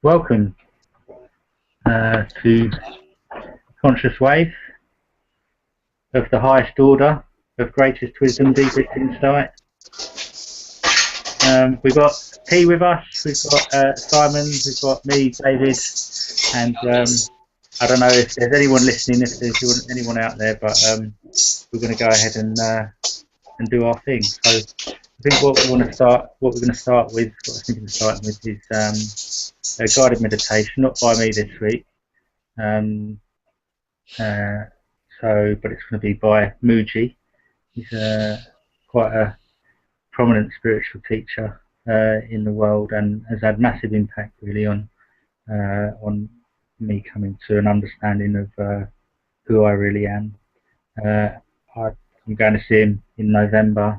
Welcome to Conscious Wave of the highest order of greatest wisdom, deepest insight. We've got P with us, we've got Simon, we've got me, David, and I don't know if there's anyone listening, if there's anyone out there, but we're going to go ahead and do our thing. So I think what we're going to start with, what I was thinking of starting with is a guided meditation, not by me this week. But it's going to be by Mooji. He's quite a prominent spiritual teacher in the world, and has had massive impact really on me coming to an understanding of who I really am. I'm going to see him in November.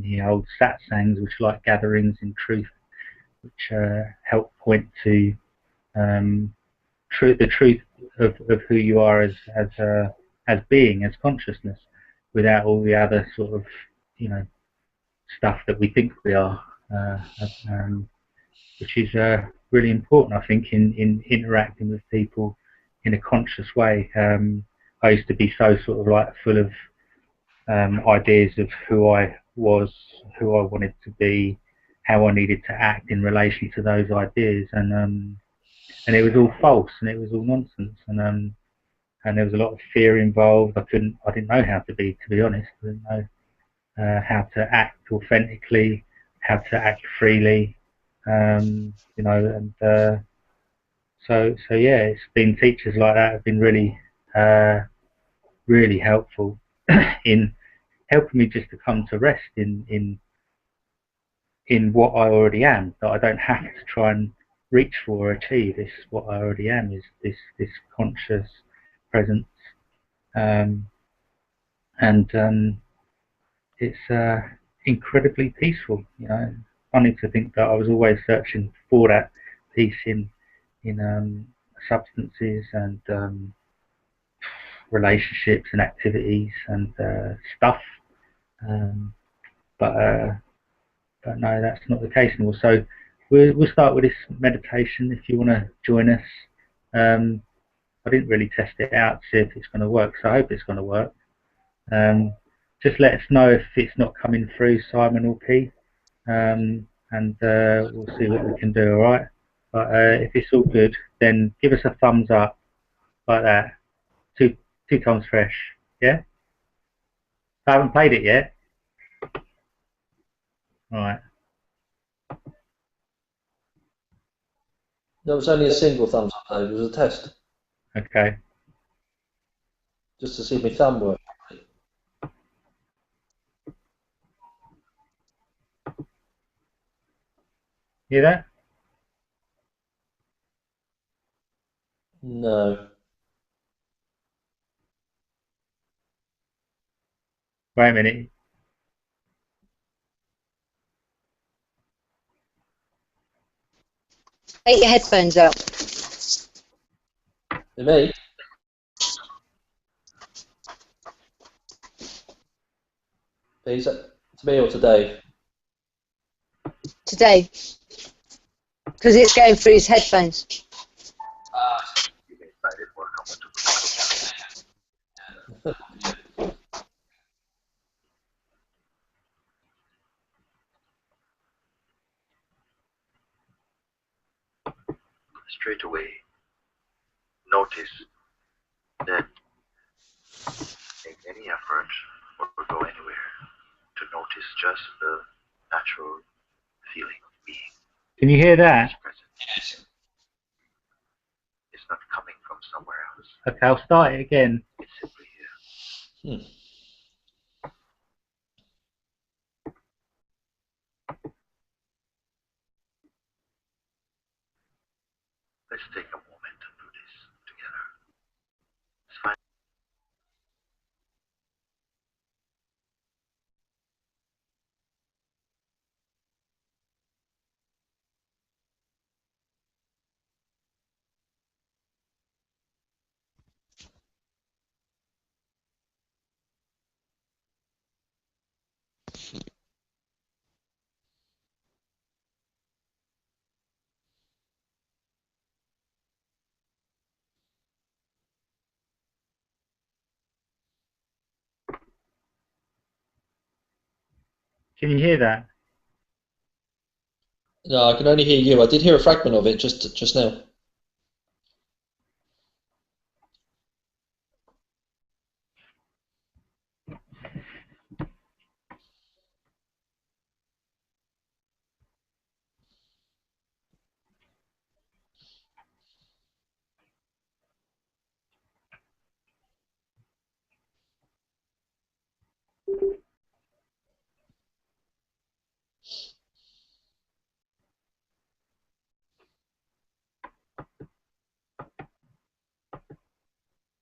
He holds satsangs, which are like gatherings in truth, which help point to the truth of who you are as being, as consciousness, without all the other sort of stuff that we think we are, which is really important, I think, in interacting with people in a conscious way. I used to be so sort of like full of ideas of who I was, who I wanted to be, how I needed to act in relation to those ideas, and it was all false, and it was all nonsense, and there was a lot of fear involved. I didn't know how to be honest. I didn't know how to act authentically, how to act freely, and so yeah, it's been teachers like that have been really really helpful in helping me just to come to rest in what I already am, that I don't have to try and reach for or achieve. This what I already am, is this conscious presence, and it's incredibly peaceful. Funny to think that I was always searching for that peace in substances and relationships and activities and stuff, but no, that's not the case anymore. So we'll start with this meditation. If you want to join us, I didn't really test it out to see if it's going to work, so I hope it's going to work. Just let us know if it's not coming through, Simon or P, and we'll see what we can do. All right, but if it's all good, then give us a thumbs up like that. Two times fresh. Yeah, I haven't played it yet. All right. That was only a single thumbs up, though. It was a test. Okay. Just to see my thumb work. Hear that? No. Wait a minute. Take your headphones out. To me? Is that to me or to Dave? Today, because it's going through his headphones. Straight away notice that make any effort or go anywhere to notice just the natural feeling of being. Can you hear that? Yes. It's not coming from somewhere else. Okay, I'll start it again. It's simply here. Let's take a moment to do this together. It's fine. Can you hear that? No, I can only hear you. I did hear a fragment of it just now.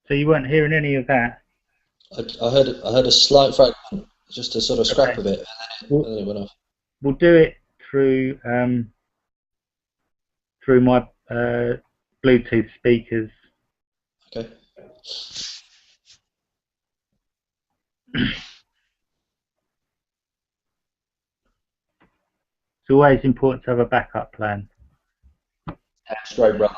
So you weren't hearing any of that? I heard a slight fragment, just a sort of scrap Okay. of it, and then it went off. We'll do it through through my Bluetooth speakers. Okay. It's always important to have a backup plan. That's great, brother.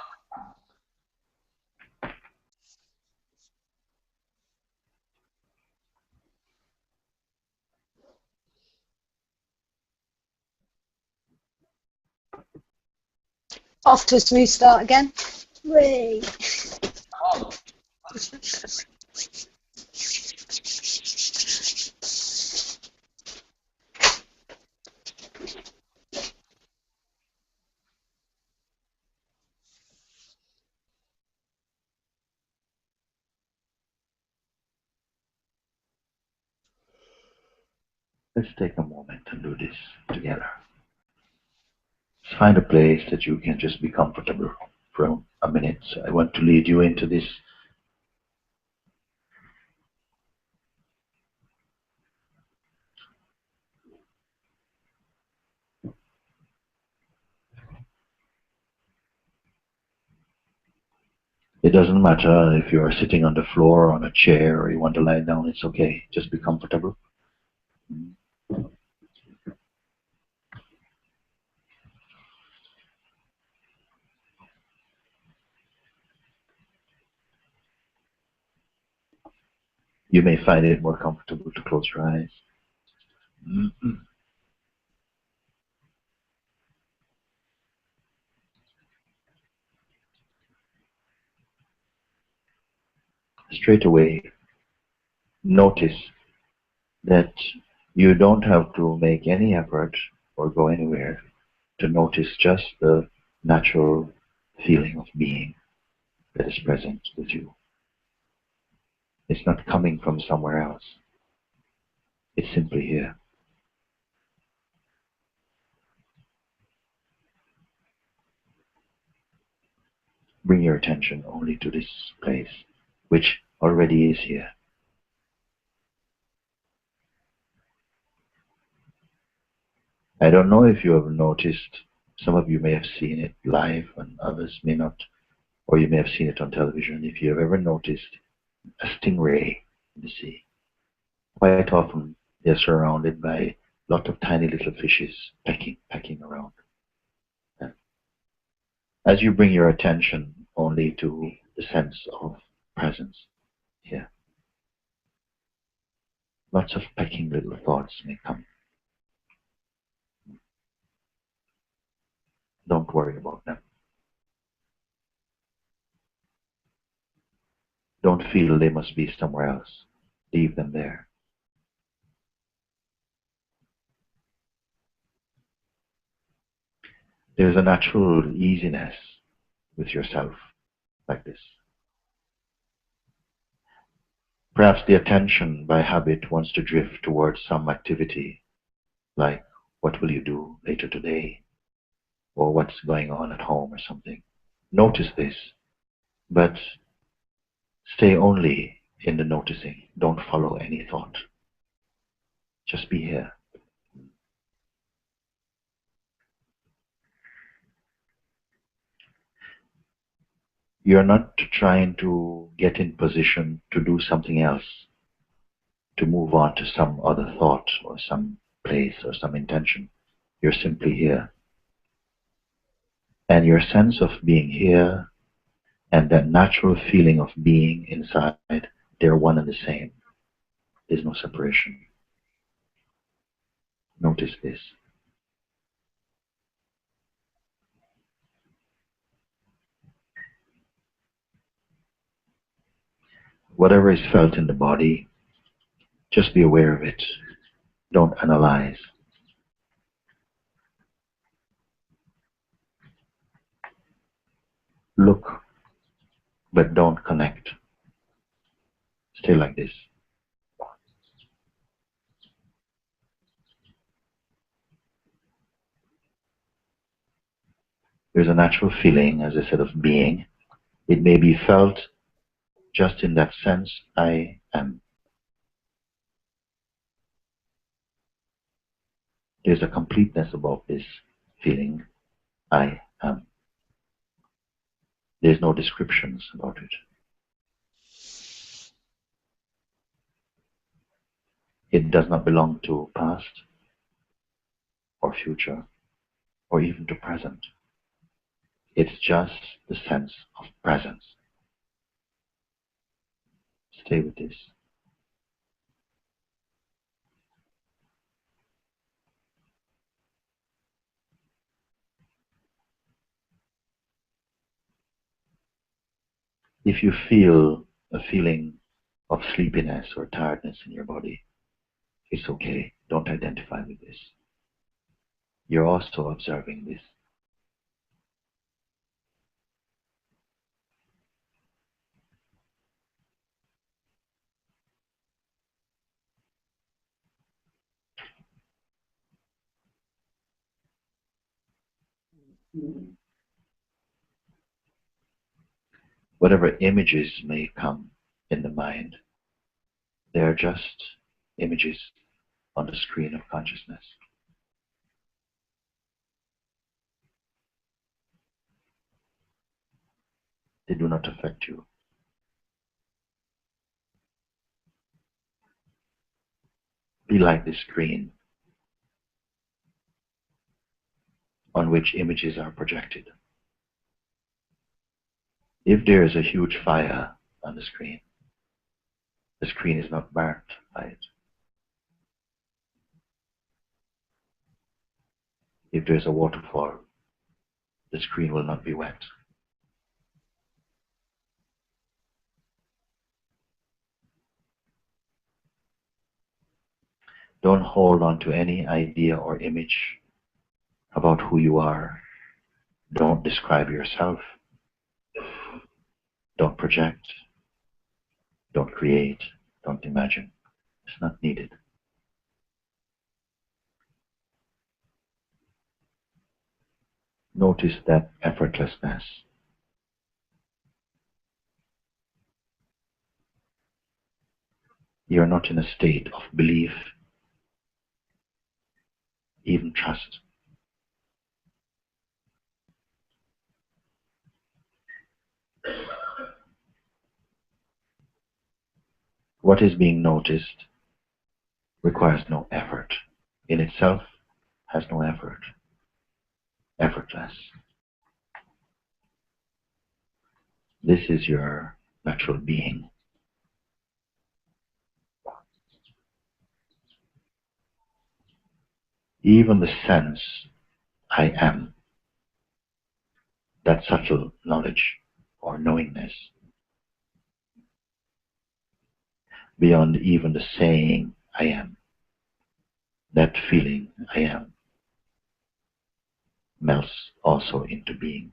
Off to a smooth start again. Whee! Let's take a moment and do this together. Just find a place that you can just be comfortable for a minute. I want to lead you into this. It doesn't matter if you're sitting on the floor or on a chair or you want to lie down, it's okay. Just be comfortable. You may find it more comfortable to close your eyes. Straight away, notice that you don't have to make any effort or go anywhere to notice just the natural feeling of being that is present with you. It's not coming from somewhere else. It's simply here. Bring your attention only to this place, which already is here. I don't know if you have noticed, some of you may have seen it live and others may not, or you may have seen it on television. If you have ever noticed a stingray in the sea, quite often they're surrounded by a lot of tiny little fishes pecking around. As you bring your attention only to the sense of presence here, lots of pecking little thoughts may come. Don't worry about them. Don't feel they must be somewhere else. Leave them there. There's a natural easiness with yourself like this. Perhaps the attention by habit wants to drift towards some activity, like what will you do later today, or what's going on at home or something. Notice this, but stay only in the noticing. Don't follow any thought. Just be here. You're not trying to get in position to do something else, to move on to some other thought or some place or some intention. You're simply here. And your sense of being here and that natural feeling of being inside, they're one and the same. There's no separation. Notice this. Whatever is felt in the body, just be aware of it. Don't analyze. Look, but don't connect. Stay like this. There's a natural feeling, as I said, of being. It may be felt just in that sense, I am. There's a completeness about this feeling, I am. There's no descriptions about it. It does not belong to past or future or even to present. It's just the sense of presence. Stay with this. If you feel a feeling of sleepiness or tiredness in your body, it's okay. Don't identify with this. You're also observing this. Whatever images may come in the mind, they're just images on the screen of consciousness. They do not affect you. Be like the screen on which images are projected. If there is a huge fire on the screen is not burnt by it. If there's a waterfall, the screen will not be wet. Don't hold on to any idea or image about who you are. Don't describe yourself. Don't project. Don't create. Don't imagine. It's not needed. Notice that effortlessness. You're not in a state of belief, even trust. What is being noticed requires no effort. In itself, has no effort. Effortless. This is your natural being. Even the sense, I am, that subtle knowledge or knowingness, beyond even the saying, I am, that feeling, I am, melts also into being.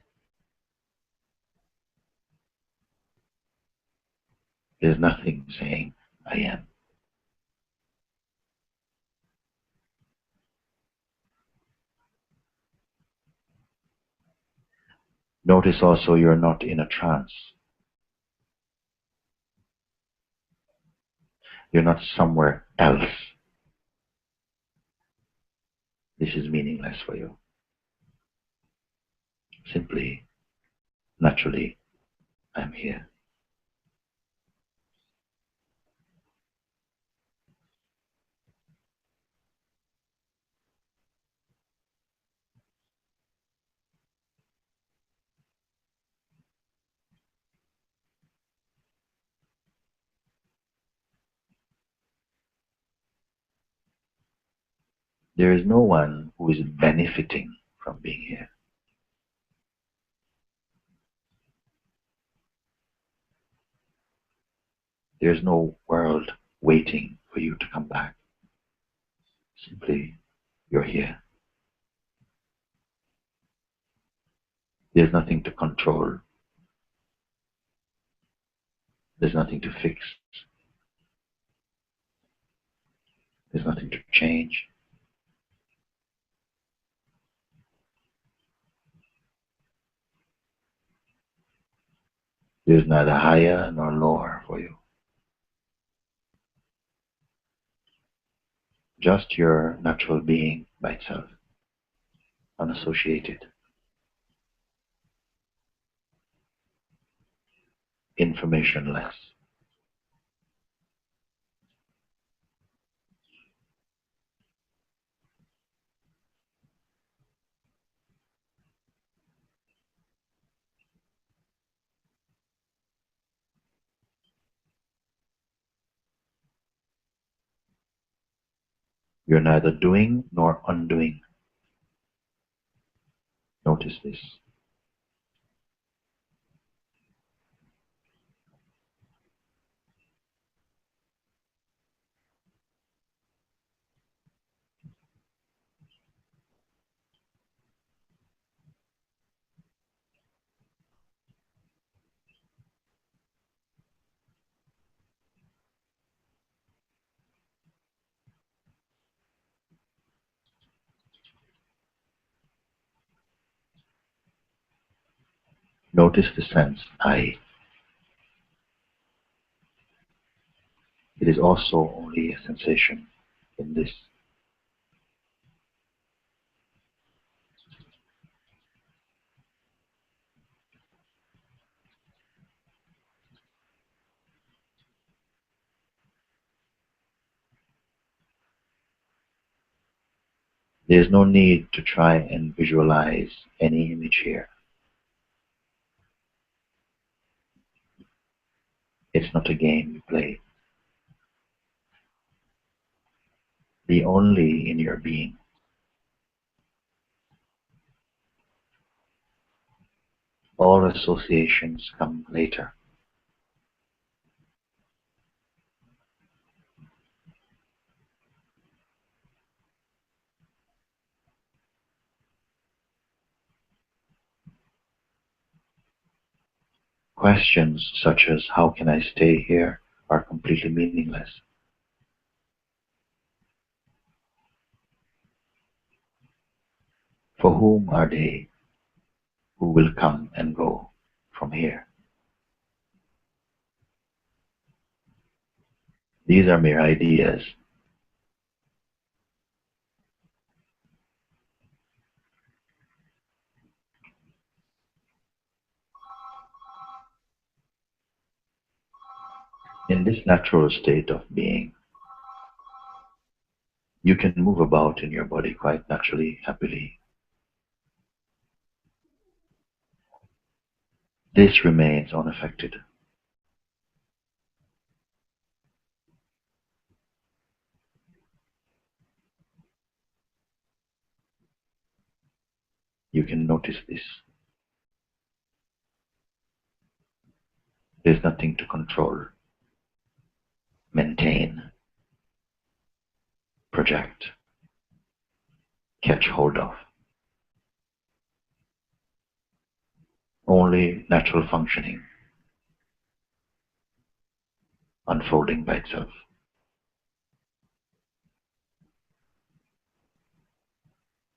There's nothing saying, I am. Notice also you're not in a trance. You're not somewhere else. This is meaningless for you. Simply, naturally, I'm here. There is no one who is benefiting from being here. There's no world waiting for you to come back. Simply, you're here. There's nothing to control. There's nothing to fix. There's nothing to change. There's neither higher nor lower for you. Just your natural being by itself, unassociated, informationless. You're neither doing nor undoing. Notice this. Notice the sense I. It is also only a sensation in this. There's no need to try and visualize any image here. It's not a game you play. Be only in your being. All associations come later. Questions such as how can I stay here are completely meaningless. For whom are they who will come and go from here? These are mere ideas. In this natural state of being, you can move about in your body quite naturally, happily. This remains unaffected. You can notice this. There's nothing to control, maintain, project, catch hold of. Only natural functioning, unfolding by itself.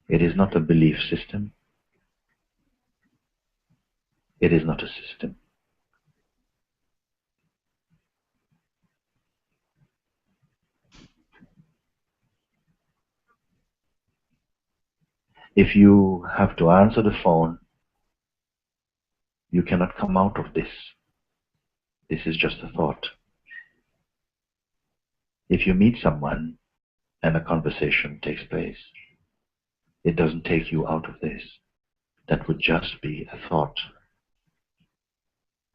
It is not a belief system. It is not a system. If you have to answer the phone, you cannot come out of this. This is just a thought. If you meet someone and a conversation takes place, it doesn't take you out of this. That would just be a thought.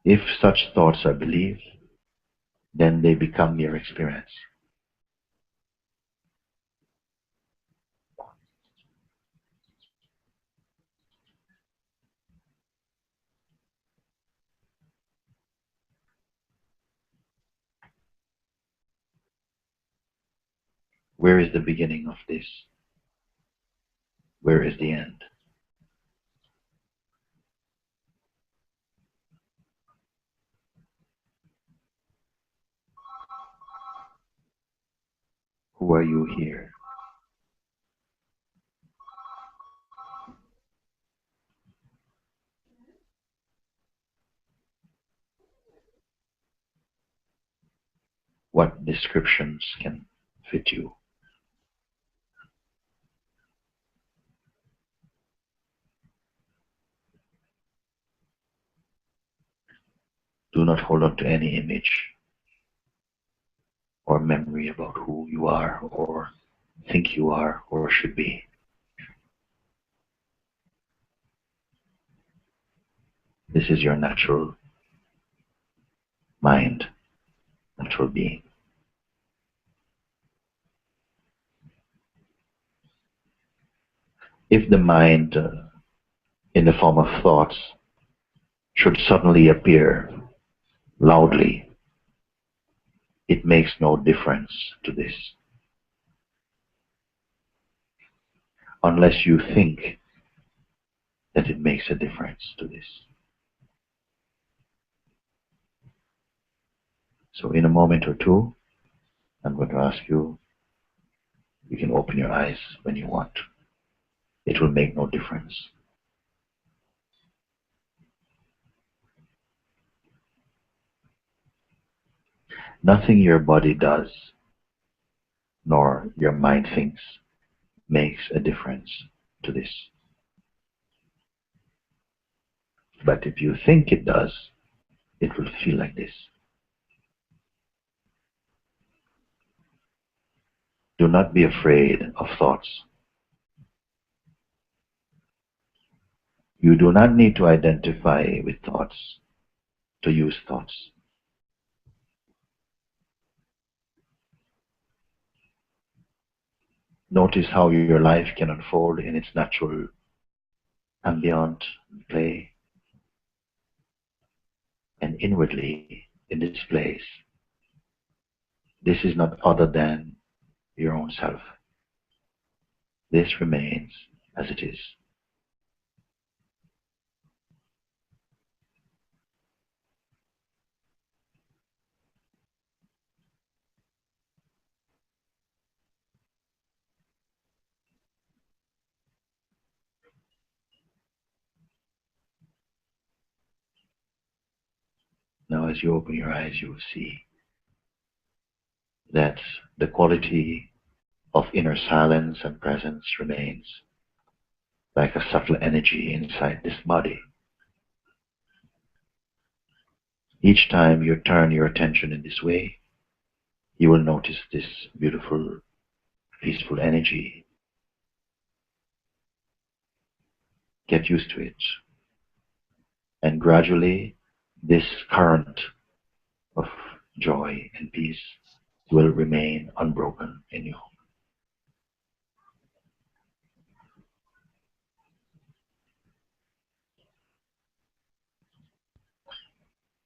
If such thoughts are believed, then they become your experience. Where is the beginning of this? Where is the end? Who are you here? What descriptions can fit you? Do not hold on to any image or memory about who you are or think you are or should be. This is your natural mind, natural being. If the mind, in the form of thoughts, should suddenly appear loudly, it makes no difference to this, unless you think that it makes a difference to this. So in a moment or two, I'm going to ask you, you can open your eyes when you want. It will make no difference. Nothing your body does, nor your mind thinks, makes a difference to this. But if you think it does, it will feel like this. Do not be afraid of thoughts. You do not need to identify with thoughts to use thoughts. Notice how your life can unfold in its natural ambient play, and inwardly in this place. This is not other than your own self. This remains as it is. Now as you open your eyes, you will see that the quality of inner silence and presence remains like a subtle energy inside this body. Each time you turn your attention in this way, you will notice this beautiful, peaceful energy. Get used to it. And gradually, this current of joy and peace will remain unbroken in you.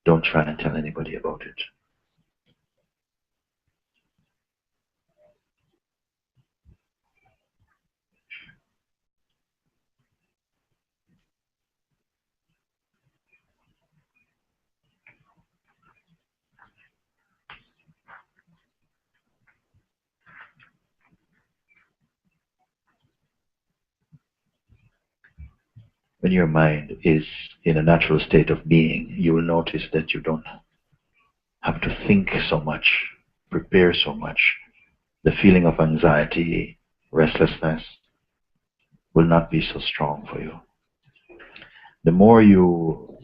Don't try and tell anybody about it. When your mind is in a natural state of being, you will notice that you don't have to think so much, prepare so much. The feeling of anxiety, restlessness will not be so strong for you. The more you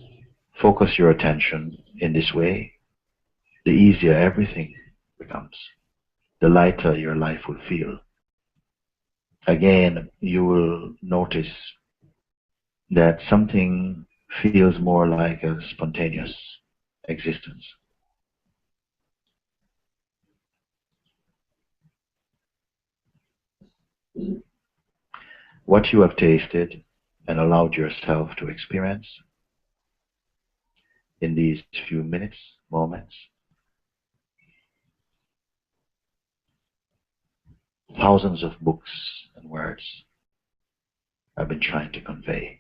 focus your attention in this way, the easier everything becomes. The lighter your life will feel. Again, you will notice that something feels more like a spontaneous existence. What you have tasted and allowed yourself to experience in these few minutes, moments, thousands of books and words have been trying to convey.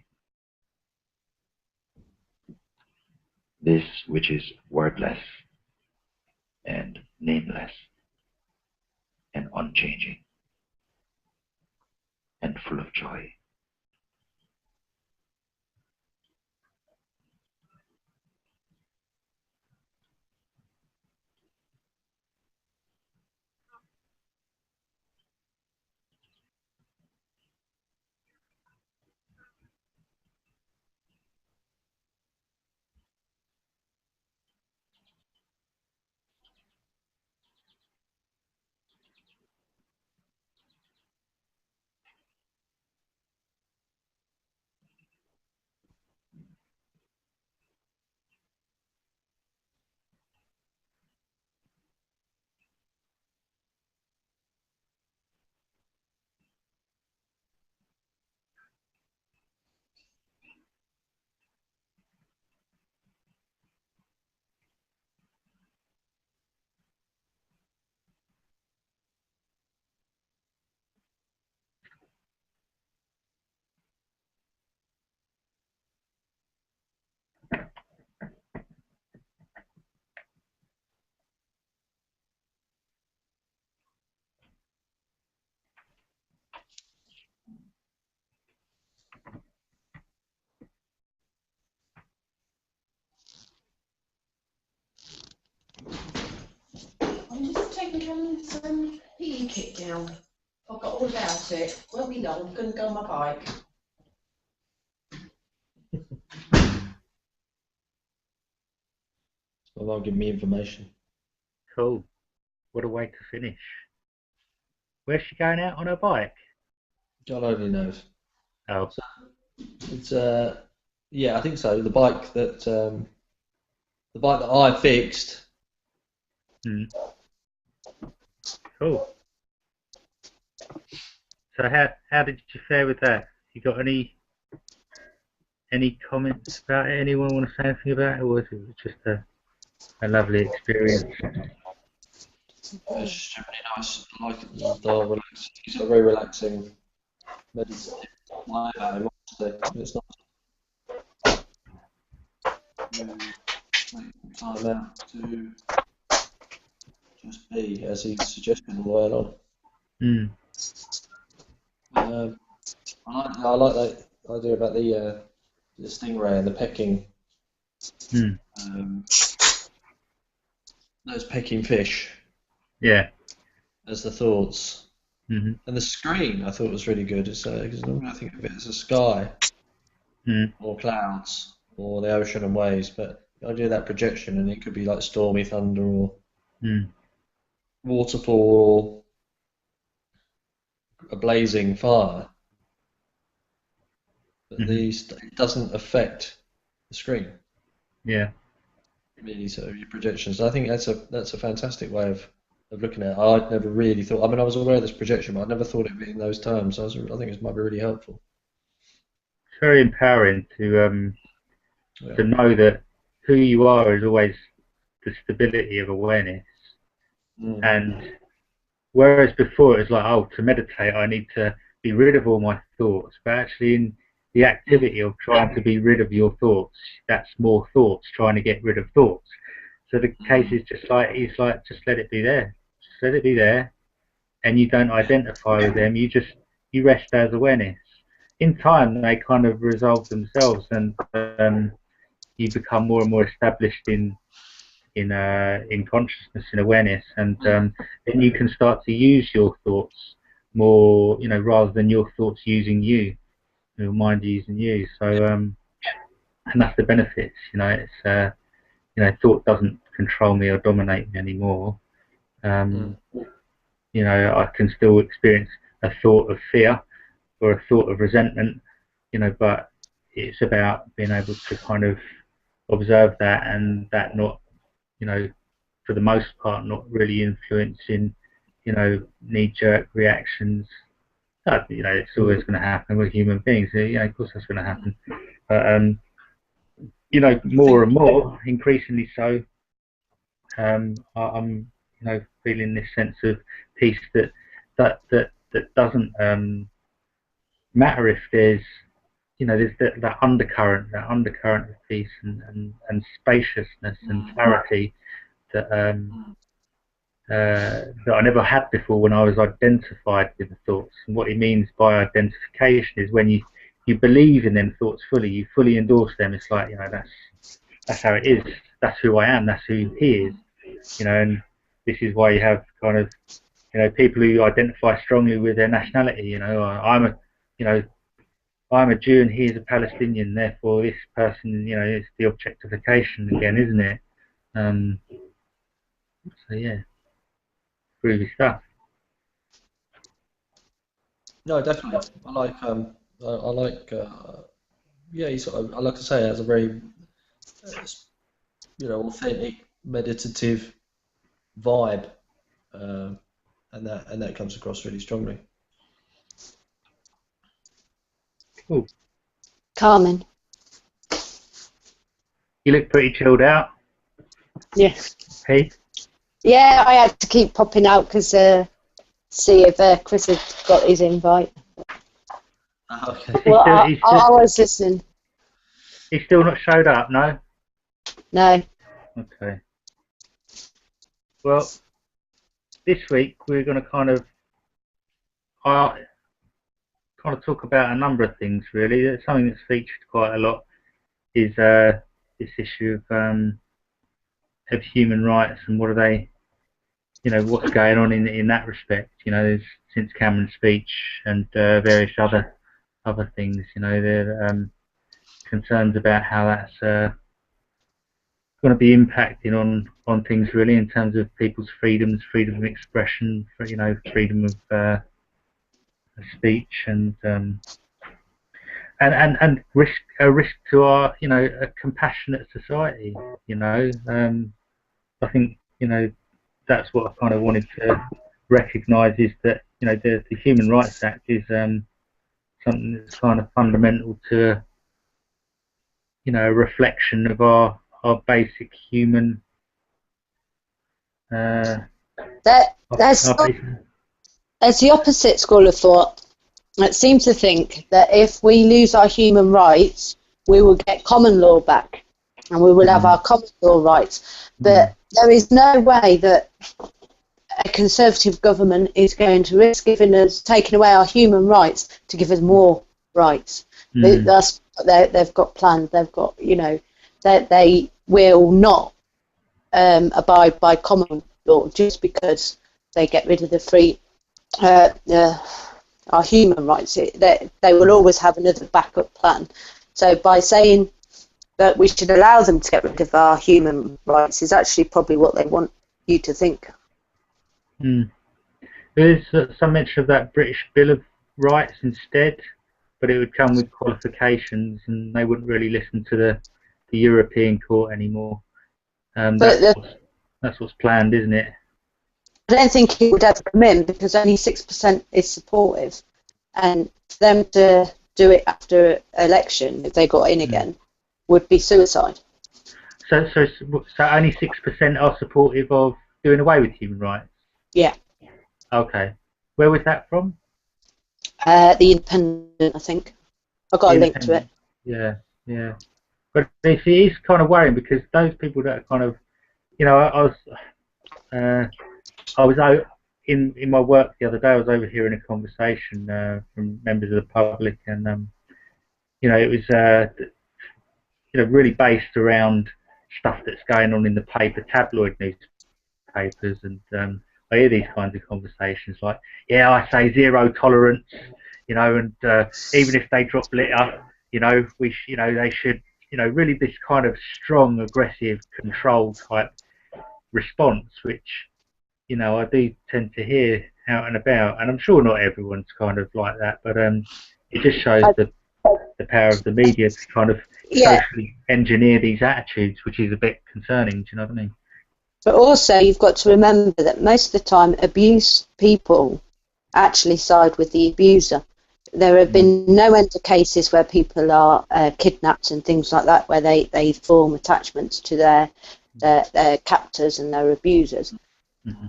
This which is wordless and nameless and unchanging and full of joy. I'm just taking Cameron's PE kit down. I've got all about it. Won't be long. I'm going to go on my bike. My mum giving me information. Cool. What a way to finish. Where's she going out on her bike? God only knows. Oh, It's yeah, I think so. The bike that I fixed. cool. So how did you fare with that? You got any comments about it? Anyone want to say anything about it, or was it just a lovely experience? It's just really nice. I like it. It's a very relaxing meditative way about it, honestly. It's nice to take time out to just be, as he's suggesting all the way along. I like that idea about the stingray and the pecking. Those pecking fish. Yeah. As the thoughts. And the screen I thought was really good. It's because normally I think of it as a sky, or clouds, or the ocean and waves. But the idea of that projection, and it could be like stormy thunder, or waterfall, or a blazing fire. But it doesn't affect the screen. Yeah. Really, sort of your projections. I think that's a fantastic way of looking at it. I'd never really thought. I mean, I was aware of this projection, but I never thought of it in those terms. I think it might be really helpful. It's very empowering to know that who you are is always the stability of awareness. And whereas before it was like, oh, to meditate I need to be rid of all my thoughts, but actually in the activity of trying to be rid of your thoughts, that's more thoughts trying to get rid of thoughts. So the case is just just let it be there. Just let it be there, and you don't identify with them. You rest as awareness. In time, they kind of resolve themselves, and you become more and more established in consciousness and awareness, and then you can start to use your thoughts more, rather than your thoughts using you, your mind using you. So, and that's the benefits. It's thought doesn't control me or dominate me anymore. I can still experience a thought of fear or a thought of resentment, but it's about being able to kind of observe that, and that not, for the most part, not really influencing, knee-jerk reactions. It's always going to happen. We're human beings. Of course that's going to happen. But, more and more, increasingly so, I'm, feeling this sense of peace that that doesn't matter if there's there's that undercurrent of peace and spaciousness and clarity that that I never had before when I was identified with the thoughts. And what he means by identification is when you believe in them thoughts fully, you fully endorse them. It's like, that's how it is. That's who I am. That's who he is. And this is why you have kind of people who identify strongly with their nationality. I'm a Jew and he is a Palestinian. Therefore, this person, it's the objectification again, isn't it? So yeah, groovy stuff. No, definitely. I like yeah. He sort of, like I say, it has a very authentic meditative vibe, and that comes across really strongly. Cool. Carmen. You look pretty chilled out. Yeah. Hey. Yeah, I had to keep popping out because see if Chris had got his invite. Okay. Well, I was listening. He's still not showed up, no? No. Okay. Well, this week we're going to kind of talk about a number of things, really. Something that's featured quite a lot is this issue of human rights and what are they, what's going on in that respect. There's since Cameron's speech and various other things. There are concerns about how that's going to be impacting on things really in terms of people's freedom of expression, freedom of speech and risk to our a compassionate society. I think that's what I kind of wanted to recognise is that the Human Rights Act is something that's kind of fundamental to a reflection of our basic human there's the opposite school of thought that seems to think that if we lose our human rights, we will get common law back and we will have our common law rights. But there is no way that a Conservative government is going to risk taking away our human rights to give us more rights. That's what they've got planned. They've got, that they will not abide by common law just because they get rid of our human rights. They will always have another backup plan. So by saying that we should allow them to get rid of our human rights is actually probably what they want you to think. There is some mention of that British Bill of Rights instead, but it would come with qualifications and they wouldn't really listen to the European Court anymore. That's what's planned, isn't it? I don't think it would ever come in because only 6% is supportive, and for them to do it after election, if they got in again, would be suicide. So only 6% are supportive of doing away with human rights? Yeah. Okay. Where was that from? The Independent, I think. I've got a link to it. Yeah. But it is kind of worrying because those people that are kind of, I was out in my work the other day. I was overhearing a conversation from members of the public, and it was really based around stuff that's going on in the tabloid newspapers, and I hear these kinds of conversations like, yeah, I say zero tolerance, and even if they drop litter, they should, really this kind of strong, aggressive, control type response, which I do tend to hear out and about, and I'm sure not everyone's kind of like that, but it just shows the power of the media to kind of socially engineer these attitudes, which is a bit concerning. Do you know what I mean? But also, you've got to remember that most of the time, abuse people actually side with the abuser. There have been no end of cases where people are kidnapped and things like that, where they form attachments to their captors and their abusers. Mm-hmm.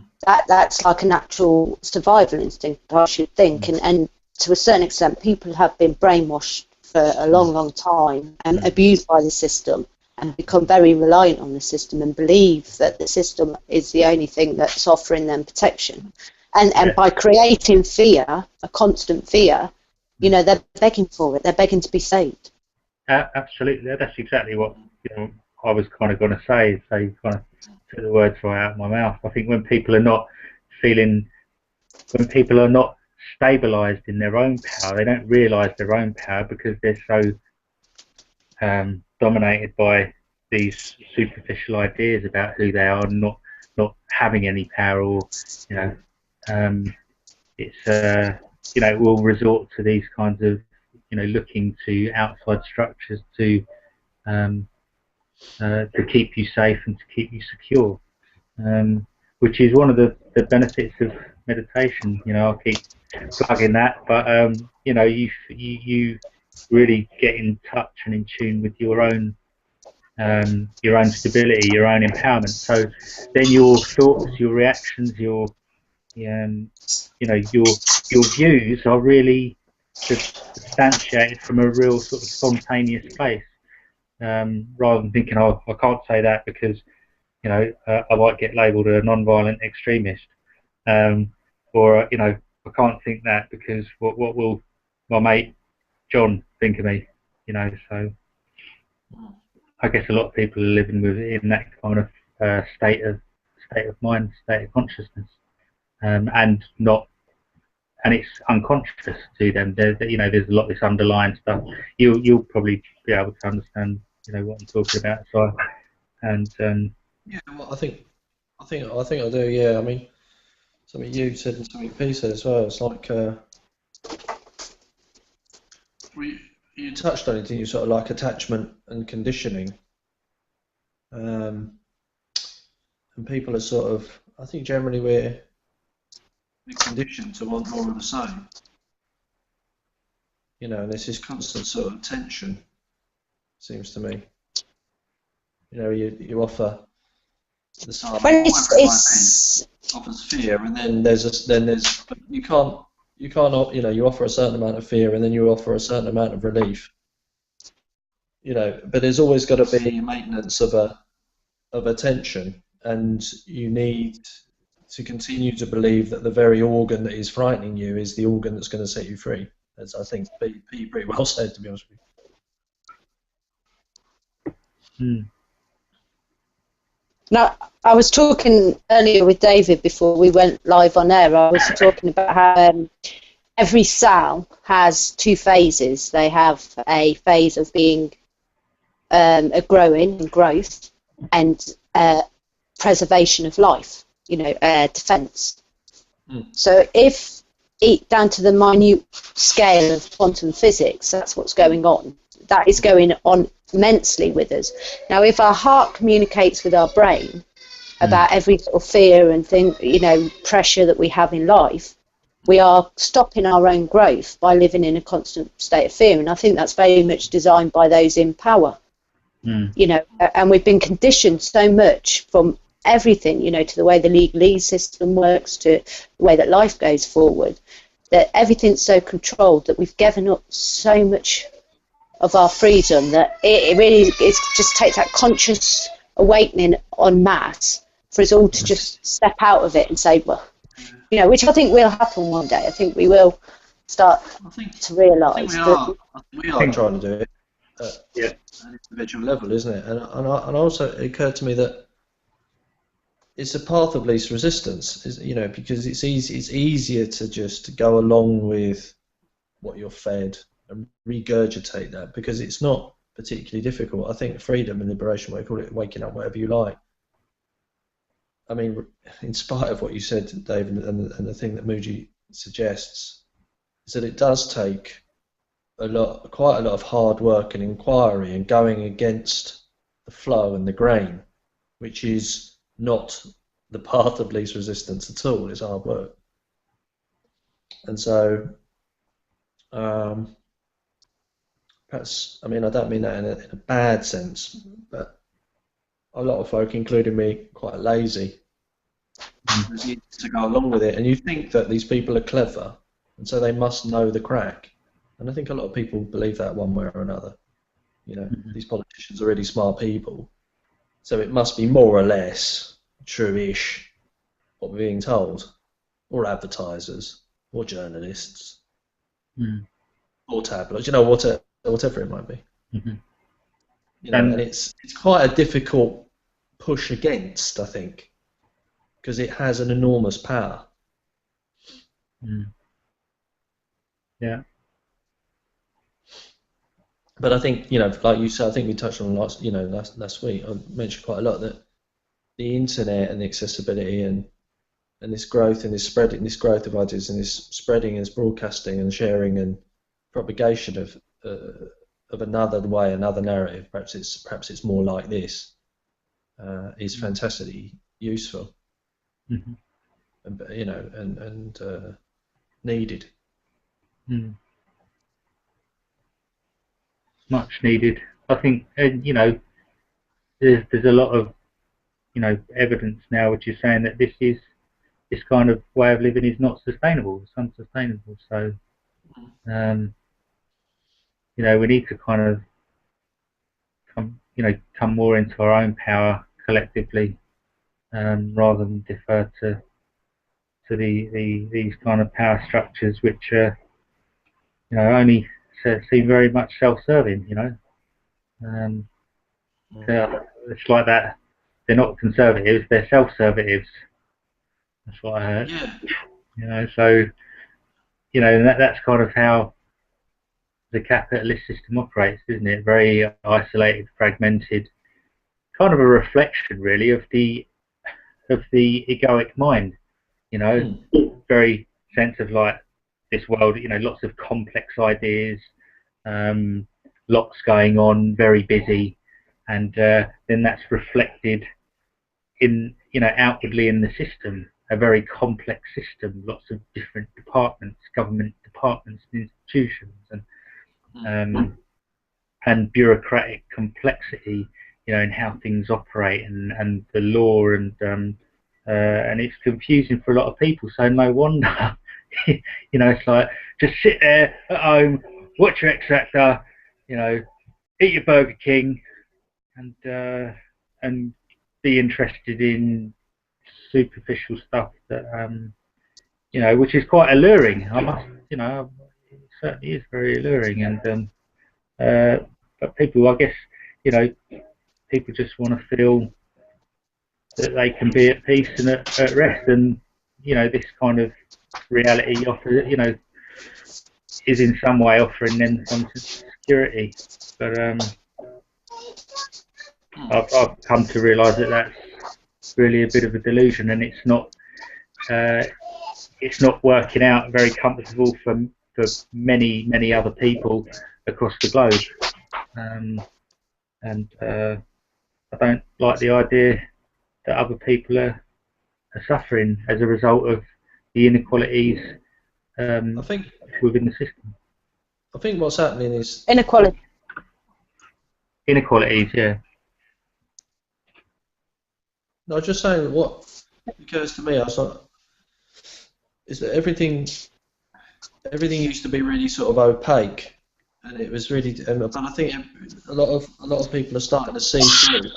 That's like a natural survival instinct, I should think, and to a certain extent, people have been brainwashed for a long time and abused by the system and become very reliant on the system and believe that the system is the only thing that's offering them protection. And by creating fear, a constant fear, you know, they're begging for it. They're begging to be saved. Absolutely, that's exactly what I was kind of going to say. So you kind of took the words right out of my mouth. I think when people are not stabilised in their own power, they don't realise their own power because they're so dominated by these superficial ideas about who they are, not having any power, or it's will resort to these kinds of looking to outside structures to keep you safe and to keep you secure, which is one of the benefits of meditation. I'll keep plugging that, but you really get in touch and in tune with your own stability, your own empowerment. So then your thoughts, your reactions, your views are really substantiated from a real sort of spontaneous place, rather than thinking, oh, I can't say that because I might get labelled a non-violent extremist, or I can't think that because what will my mate John think of me? So I guess a lot of people are living within that kind of state of mind, state of consciousness, and it's unconscious to them. There's a lot of this underlying stuff. You'll probably be able to understand what I'm talking about. So, and yeah, well, I think I do. Yeah, I mean, something you said and something P said as well. It's like you touched on it, didn't you? Sort of like attachment and conditioning, and people are sort of. I think generally we're conditioned to want more of the same. And there's this constant sort of tension. Seems to me. You offer the side offers fear, and then but you can't you offer a certain amount of fear, and then you offer a certain amount of relief. But there's always got to be maintenance of a tension, and you need to continue to believe that the very organ that is frightening you is the organ that's going to set you free. As I think P pretty well said, to be honest with you. Now, I was talking earlier with David before we went live on air. I was talking about how every cell has two phases. They have a phase of being a growing and growth, and preservation of life, defense. So if down to the minute scale of quantum physics, that's what's going on. That is going on immensely with us. Now, if our heart communicates with our brain about every sort of fear and pressure that we have in life, we are stopping our own growth by living in a constant state of fear. And I think that's very much designed by those in power. And we've been conditioned so much from everything, to the way the legalese system works, to the way that life goes forward, that everything's so controlled that we've given up so much of our freedom that it really just takes that conscious awakening en masse for us all to just step out of it and say, well, which I think will happen one day. I think we will start to realise. We are trying to do it at an individual level, isn't it? And also it occurred to me that it's a path of least resistance, because it's easier to just go along with what you're fed and regurgitate that, because it's not particularly difficult. I think freedom and liberation, what you call it, waking up, whatever you like. I mean, in spite of what you said, David, and the thing that Mooji suggests, is that it does take quite a lot of hard work and inquiry and going against the flow and the grain, which is not the path of least resistance at all. It's hard work. And so, perhaps, I mean, I don't mean that in a bad sense, but a lot of folk, including me, quite lazy. There's easy to go along with it, and you think that these people are clever, and so they must know the crack. And I think a lot of people believe that one way or another. You know, these politicians are really smart people, so it must be more or less true-ish what we're being told, or advertisers, or journalists, or tabloids. You know, whatever it might be. You know, and it's quite a difficult push against, I think, because it has an enormous power. Yeah. But I think, you know, like you said, I think we touched on last week. I mentioned quite a lot that the internet and the accessibility and this growth and this spreading, this growth of ideas and this spreading and this broadcasting and sharing and propagation of another way, another narrative. Perhaps it's more like this. Is fantastically useful, and you know, and needed. Much needed. I think, you know, there's a lot of, you know, evidence now which is saying that this kind of way of living is not sustainable. It's unsustainable. So, you know, we need to kind of come more into our own power collectively, rather than defer to these kind of power structures which you know, only seem very much self-serving. You know, it's like that. They're not conservatives; they're self-servitives. That's what I heard. Yeah. You know, so you know, and that's kind of how the capitalist system operates, isn't it? Very isolated, fragmented, kind of a reflection, really, of the egoic mind. You know, very sense of like this world. You know, lots of complex ideas, lots going on, very busy, and then that's reflected in, you know, outwardly in the system. A very complex system, lots of different departments, government departments, and institutions, and bureaucratic complexity, you know, in how things operate and the law, and it's confusing for a lot of people. So no wonder, you know, it's like just sit there at home, watch your X Factor, you know, eat your Burger King, and be interested in superficial stuff that you know, which is quite alluring. I must, you know, it certainly is very alluring, and but people, I guess, you know, people just want to feel that they can be at peace and at rest, and you know, this kind of reality offers, you know, is in some way offering them some security. But I've come to realise that that's really a bit of a delusion, and it's not working out very comfortable for many other people across the globe. And I don't like the idea that other people are suffering as a result of the inequalities I think within the system. I think what's happening is Inequality. Inequalities, yeah. No, just saying what occurs to me. I thought is that everything used to be really sort of opaque, and it was really. But I think a lot of people are starting to see through.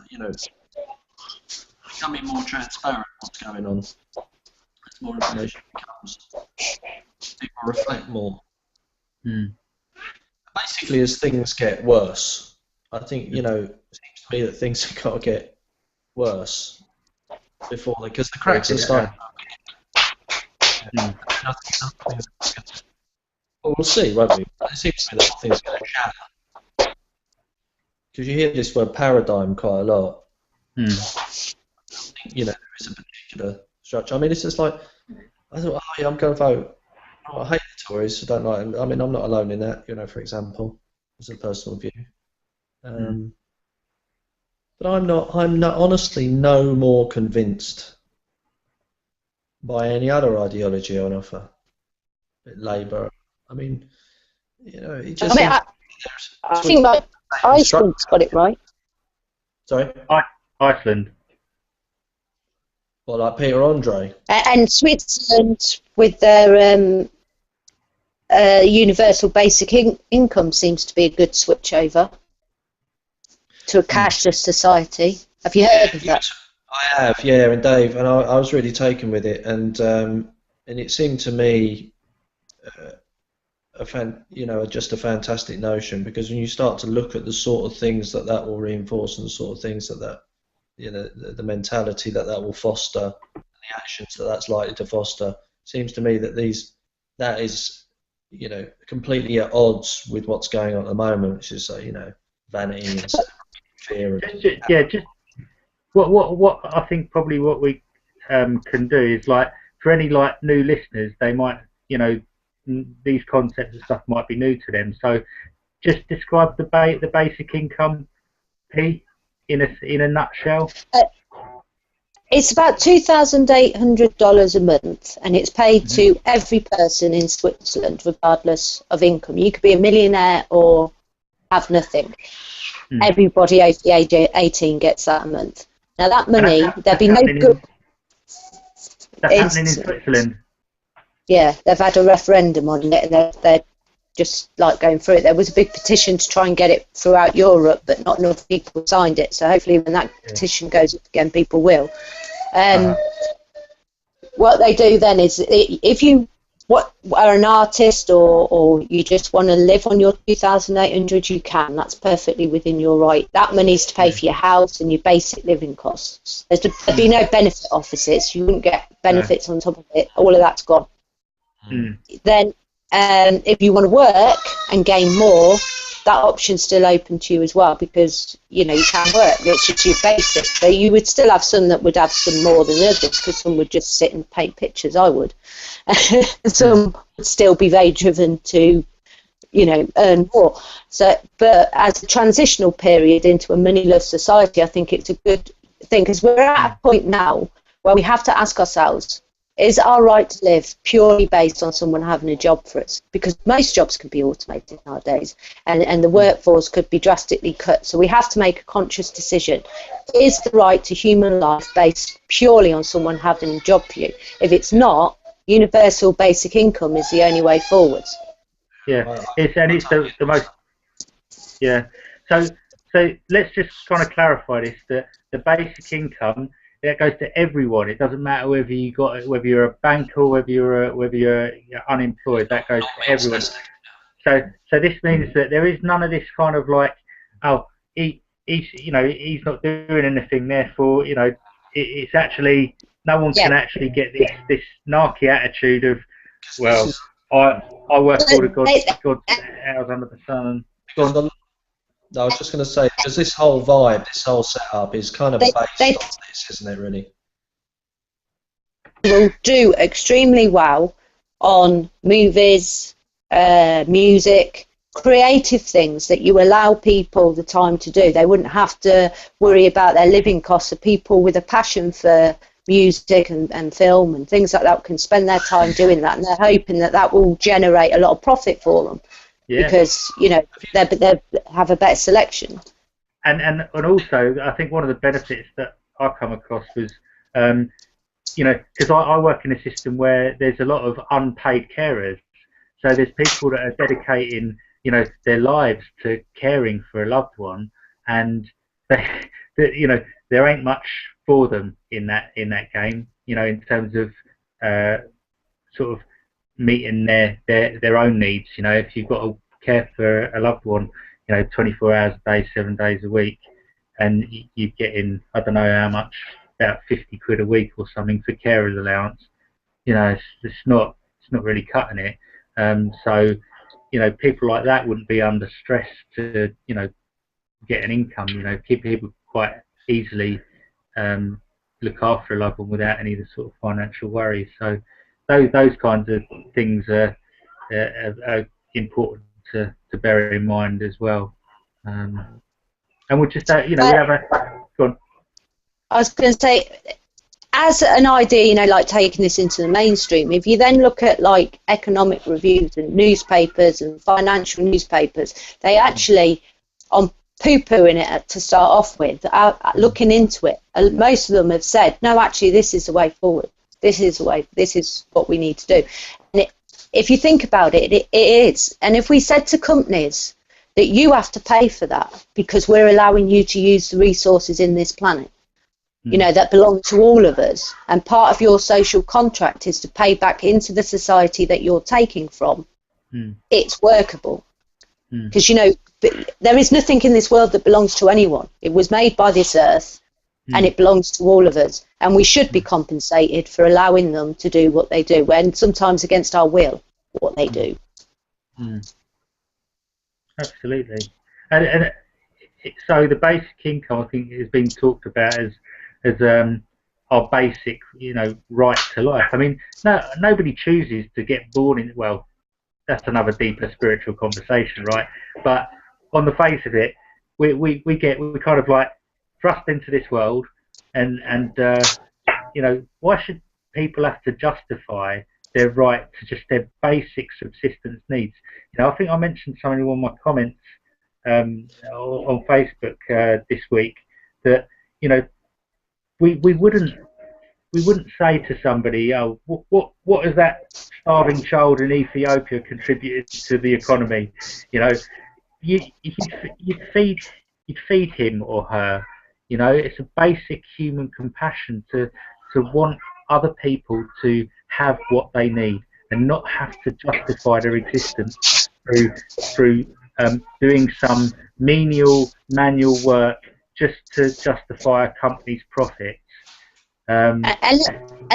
You know, becoming more transparent what's going on. As more information becomes, people reflect more. Basically, as things get worse, I think, you know, it seems to me that things have got to get worse before because the cracks are starting. Well, we'll see, won't we? It seems to me that things are going to shatter. Because you hear this word paradigm quite a lot. You know, there is a particular structure. I mean, it's just like, I thought, oh yeah, I'm going to vote. Oh, I hate the Tories, I don't like them. I mean, I'm not alone in that, you know, for example, as a personal view. But I'm not honestly no more convinced by any other ideology on offer. Labour. I mean, you know, it just. I think like Iceland's got it right. Sorry? Iceland. Well, like Peter Andre. And Switzerland with their universal basic income seems to be a good switch over to a cashless society. Have you heard of that? I have, yeah, and Dave, and I was really taken with it, and it seemed to me, just a fantastic notion, because when you start to look at the sort of things that will reinforce, and the sort of things that the mentality that will foster, and the actions that that's likely to foster, seems to me that that is, completely at odds with what's going on at the moment, which is vanity and fear. Just what I think probably what we can do is, like, for any like new listeners, they might, these concepts and stuff might be new to them. So just describe the basic income, P, in a nutshell. It's about $2,800 a month, and it's paid to every person in Switzerland, regardless of income. You could be a millionaire or have nothing. Everybody over the age of 18 gets that a month. Now that money, there'd be no good. That's happening in Switzerland. Yeah, they've had a referendum on it, and they're just like going through it. There was a big petition to try and get it throughout Europe, but not enough people signed it. So hopefully, when that petition goes up again, people will. What they do then is, if you are an artist or you just want to live on your 2,800, you can. That's perfectly within your right. That money's to pay for your house and your basic living costs. There'd be no benefit offices. You wouldn't get benefits on top of it. All of that's gone. Then if you want to work and gain more, that option's still open to you as well, because you can work. It's just your basic. So you would still have some that would have some more than others, because some would just sit and paint pictures. I would. Some would still be very driven to, earn more. So, but as a transitional period into a moneyless society, I think it's a good thing, because we're at a point now where we have to ask ourselves, is our right to live purely based on someone having a job for us? Because most jobs can be automated nowadays, and the workforce could be drastically cut. So we have to make a conscious decision. Is the right to human life based purely on someone having a job for you? If it's not, universal basic income is the only way forwards. Yeah, it's the most. Yeah. So let's just kind of clarify this: that the basic income, that goes to everyone. It doesn't matter whether you're a banker, whether you're unemployed. That goes to everyone. So this means that there is none of this kind of like, oh, he's not doing anything, therefore it's actually, no one can actually get this narky attitude of, well, I work all the God's hours under the sun. I was just going to say, because this whole vibe, this whole setup is kind of based on this, isn't it, really? Will do extremely well on movies, music, creative things that you allow people the time to do. They wouldn't have to worry about their living costs. So people with a passion for music and film and things like that can spend their time doing that, and they're hoping that will generate a lot of profit for them. Yeah. Because they have a better selection. And also, I think one of the benefits that I come across was, because I work in a system where there's a lot of unpaid carers. So there's people that are dedicating, their lives to caring for a loved one, and there ain't much for them in that game. In terms of sort of meeting their own needs. If you've got to care for a loved one, 24 hours a day, 7 days a week, and you're getting, I don't know how much, about 50 quid a week or something for carer's allowance, it's not really cutting it. So people like that wouldn't be under stress to get an income. People quite easily look after a loved one without any of the sort of financial worries. So those kinds of things are important to bear in mind as well. And we'll just we have a go on. I was going to say, as an idea, like taking this into the mainstream, if you then look at like economic reviews and newspapers and financial newspapers, they actually, on poo-pooing it to start off with, looking into it. Most of them have said, no, actually, this is the way forward. This is the way. This is what we need to do. And if you think about it, it is. And if we said to companies that you have to pay for that because we're allowing you to use the resources in this planet, you know, that belong to all of us, and part of your social contract is to pay back into the society that you're taking from, it's workable. Because, you know, there is nothing in this world that belongs to anyone. It was made by this earth, and it belongs to all of us. And we should be compensated for allowing them to do what they do, and sometimes against our will, what they do. Absolutely. And so the basic income, I think, is being talked about as our basic, you know, right to life. I mean, nobody chooses to get born in. Well, that's another deeper spiritual conversation, right? But on the face of it, we kind of like thrust into this world, and you know, why should people have to justify their right to just their basic subsistence needs? You know, I think I mentioned something in one of my comments on Facebook this week that, you know, we wouldn't say to somebody, oh, what has that starving child in Ethiopia contributed to the economy? You know, you'd feed him or her. You know, it's a basic human compassion to want other people to have what they need and not have to justify their existence through doing some menial manual work just to justify a company's profits. And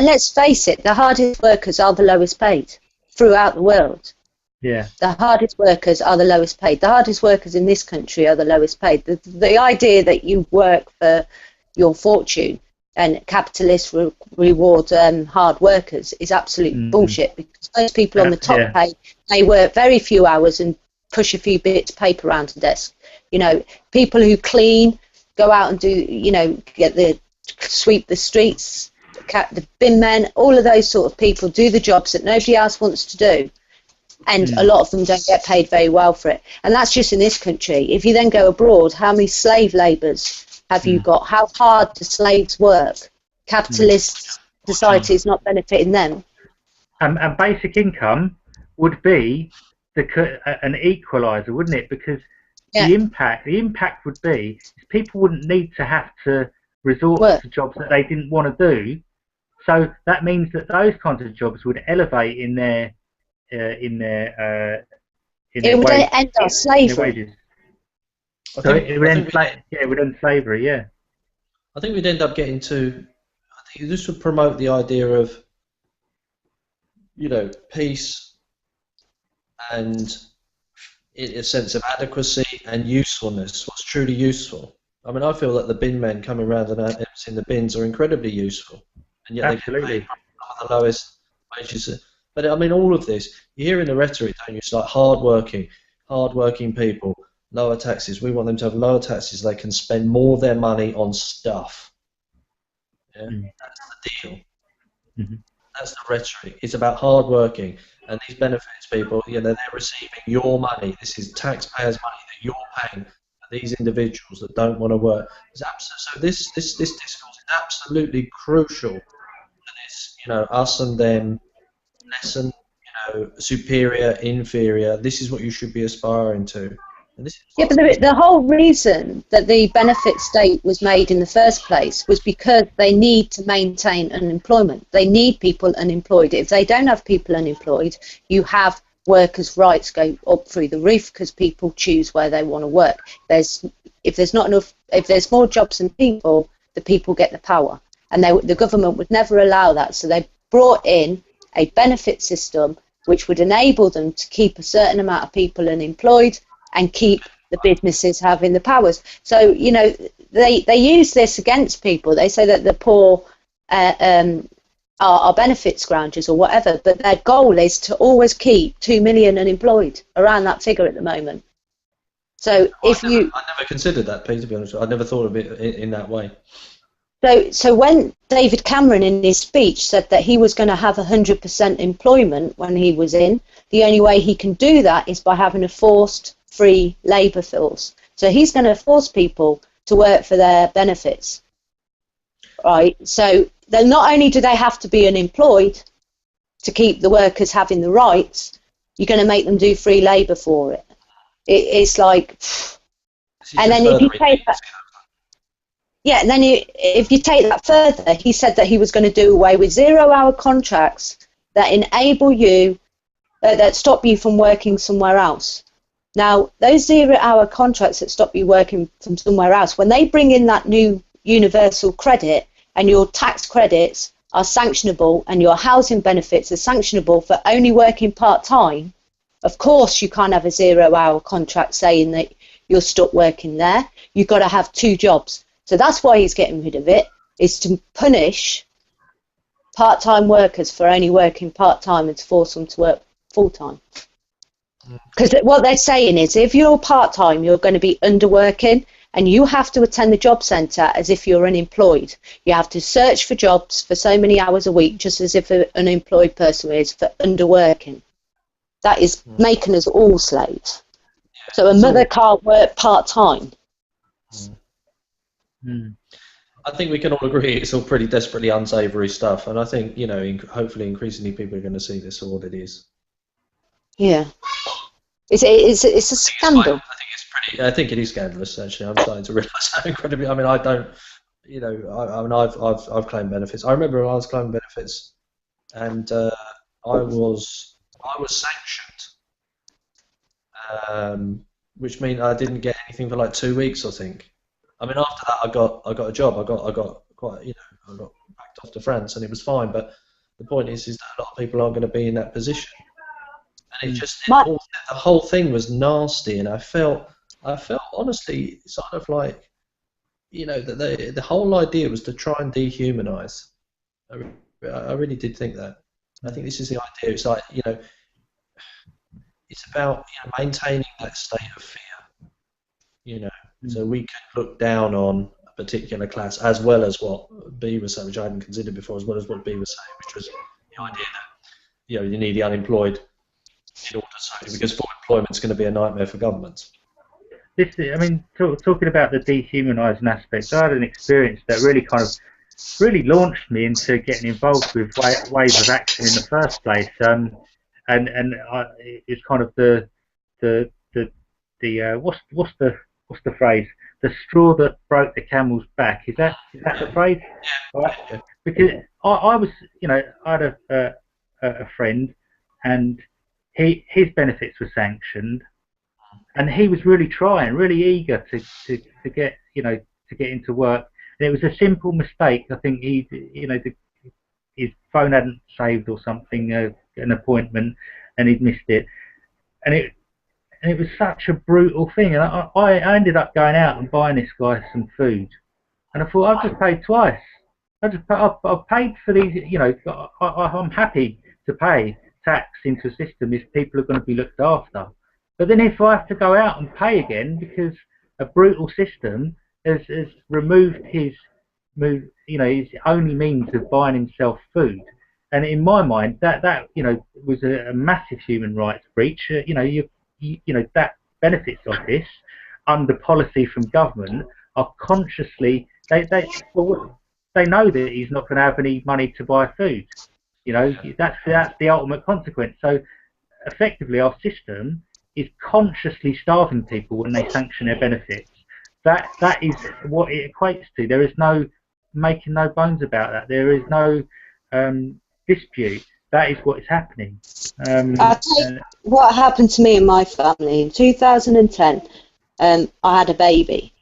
let's face it, the hardest workers are the lowest paid throughout the world. Yeah. The hardest workers are the lowest paid. The hardest workers in this country are the lowest paid. The idea that you work for your fortune and capitalists reward hard workers is absolute bullshit, because those people on the top pay, they work very few hours and push a few bits of paper around the desk. You know, people who clean, go out and do, you know, sweep the streets, the bin men, all of those sort of people do the jobs that nobody else wants to do. And a lot of them don't get paid very well for it. And that's just in this country. If you then go abroad, how many slave labourers have you got? How hard do slaves work? Capitalist society is not benefiting them. And basic income would be an equaliser, wouldn't it? Because the impact would be people wouldn't need to have to resort to jobs that they didn't want to do. So that means that those kinds of jobs would elevate in their it would end our slavery. So it would end slavery, yeah. I think we'd end up getting to, I think this would promote the idea of, you know, peace and a sense of adequacy and usefulness, what's truly useful. I mean, I feel that the bin men coming around and emptying the bins are incredibly useful, and yet absolutely they get paid the lowest wages. But I mean, all of this, you hear in the rhetoric, don't you? It's like hard-working people, lower taxes. We want them to have lower taxes. They can spend more of their money on stuff. Yeah? That's the deal. That's the rhetoric. It's about hard-working, and these benefits people, you know, they're receiving your money. This is taxpayers' money that you're paying for these individuals that don't want to work. So this discourse is absolutely crucial to this, you know, us and them. Lesson, you know, superior, inferior. This is what you should be aspiring to. And this is but the whole reason that the benefit state was made in the first place was because they need to maintain unemployment. They need people unemployed. If they don't have people unemployed, you have workers' rights go up through the roof because people choose where they want to work. If there's more jobs than people, the people get the power, and the government would never allow that. So they brought in a benefit system which would enable them to keep a certain amount of people unemployed and keep the businesses having the powers. So, you know, they use this against people. They say that the poor are benefit scroungers or whatever, but their goal is to always keep 2 million unemployed, around that figure at the moment. So I never considered that, Pete, to be honest. I never thought of it in that way. So when David Cameron in his speech said that he was going to have 100% employment when he was in, the only way he can do that is by having a forced free labour force. So he's going to force people to work for their benefits, right? So then not only do they have to be unemployed to keep the workers having the rights, you're going to make them do free labour for it. It's like, and then if you take that, yeah, and then if you take that further, he said that he was going to do away with 0-hour contracts that enable you, that stop you from working somewhere else. Now, those 0-hour contracts that stop you working from somewhere else, when they bring in that new universal credit and your tax credits are sanctionable and your housing benefits are sanctionable for only working part-time, of course you can't have a 0-hour contract saying that you're stuck working there. You've got to have 2 jobs. So that's why he's getting rid of it, is to punish part-time workers for only working part-time and to force them to work full-time. Because what they're saying is, if you're part-time, you're going to be underworking, and you have to attend the job centre as if you're unemployed. You have to search for jobs for so many hours a week, just as if an unemployed person is, for underworking. That is making us all slaves. So a mother can't work part-time. I think we can all agree it's all pretty desperately unsavoury stuff, and I think, you know, hopefully increasingly people are going to see this for what it is. Yeah. It's a scandal. I think it is scandalous, actually. I'm starting to realise how incredibly. I mean, I don't, you know, I've claimed benefits. I remember when I was claiming benefits, and I was sanctioned, which means I didn't get anything for like 2 weeks, I think. I mean, after that, I got a job. I got quite, you know, I got backed off to France, and it was fine. But the point is that a lot of people aren't going to be in that position, and the whole thing was nasty, and I felt honestly sort of like, you know, that the whole idea was to try and dehumanise. I really did think that. I think this is the idea. It's like, you know, it's about, you know, maintaining that state of fear, you know, so we can look down on a particular class, as well as what B was saying, which I hadn't considered before, as well as what B was saying, which was the idea that, you know, you need the unemployed in order to, because full employment is going to be a nightmare for governments. I mean, talking about the dehumanising aspect, I had an experience that really launched me into getting involved with ways of action in the first place. And it's kind of the what's the phrase? The straw that broke the camel's back. Is that the phrase? Right? Yeah. Because I was, you know, I had a friend, and his benefits were sanctioned, and he was really trying, really eager to get, you know, to get into work. And it was a simple mistake. I think his phone hadn't saved or something, an appointment, and he'd missed it. And it was such a brutal thing. And I ended up going out and buying this guy some food. And I thought, I've just paid twice. I've paid for these, you know, I'm happy to pay tax into a system if people are going to be looked after. But then if I have to go out and pay again because a brutal system has removed his only means of buying himself food, and in my mind that you know, was a massive human rights breach. You know, that benefits office, under policy from government, are consciously they know that he's not going to have any money to buy food. You know, that's the ultimate consequence. So effectively, our system is consciously starving people when they sanction their benefits. That is what it equates to. There is no making no bones about that. There is no dispute. That is what is happening. I'll tell you what happened to me and my family. In 2010, I had a baby,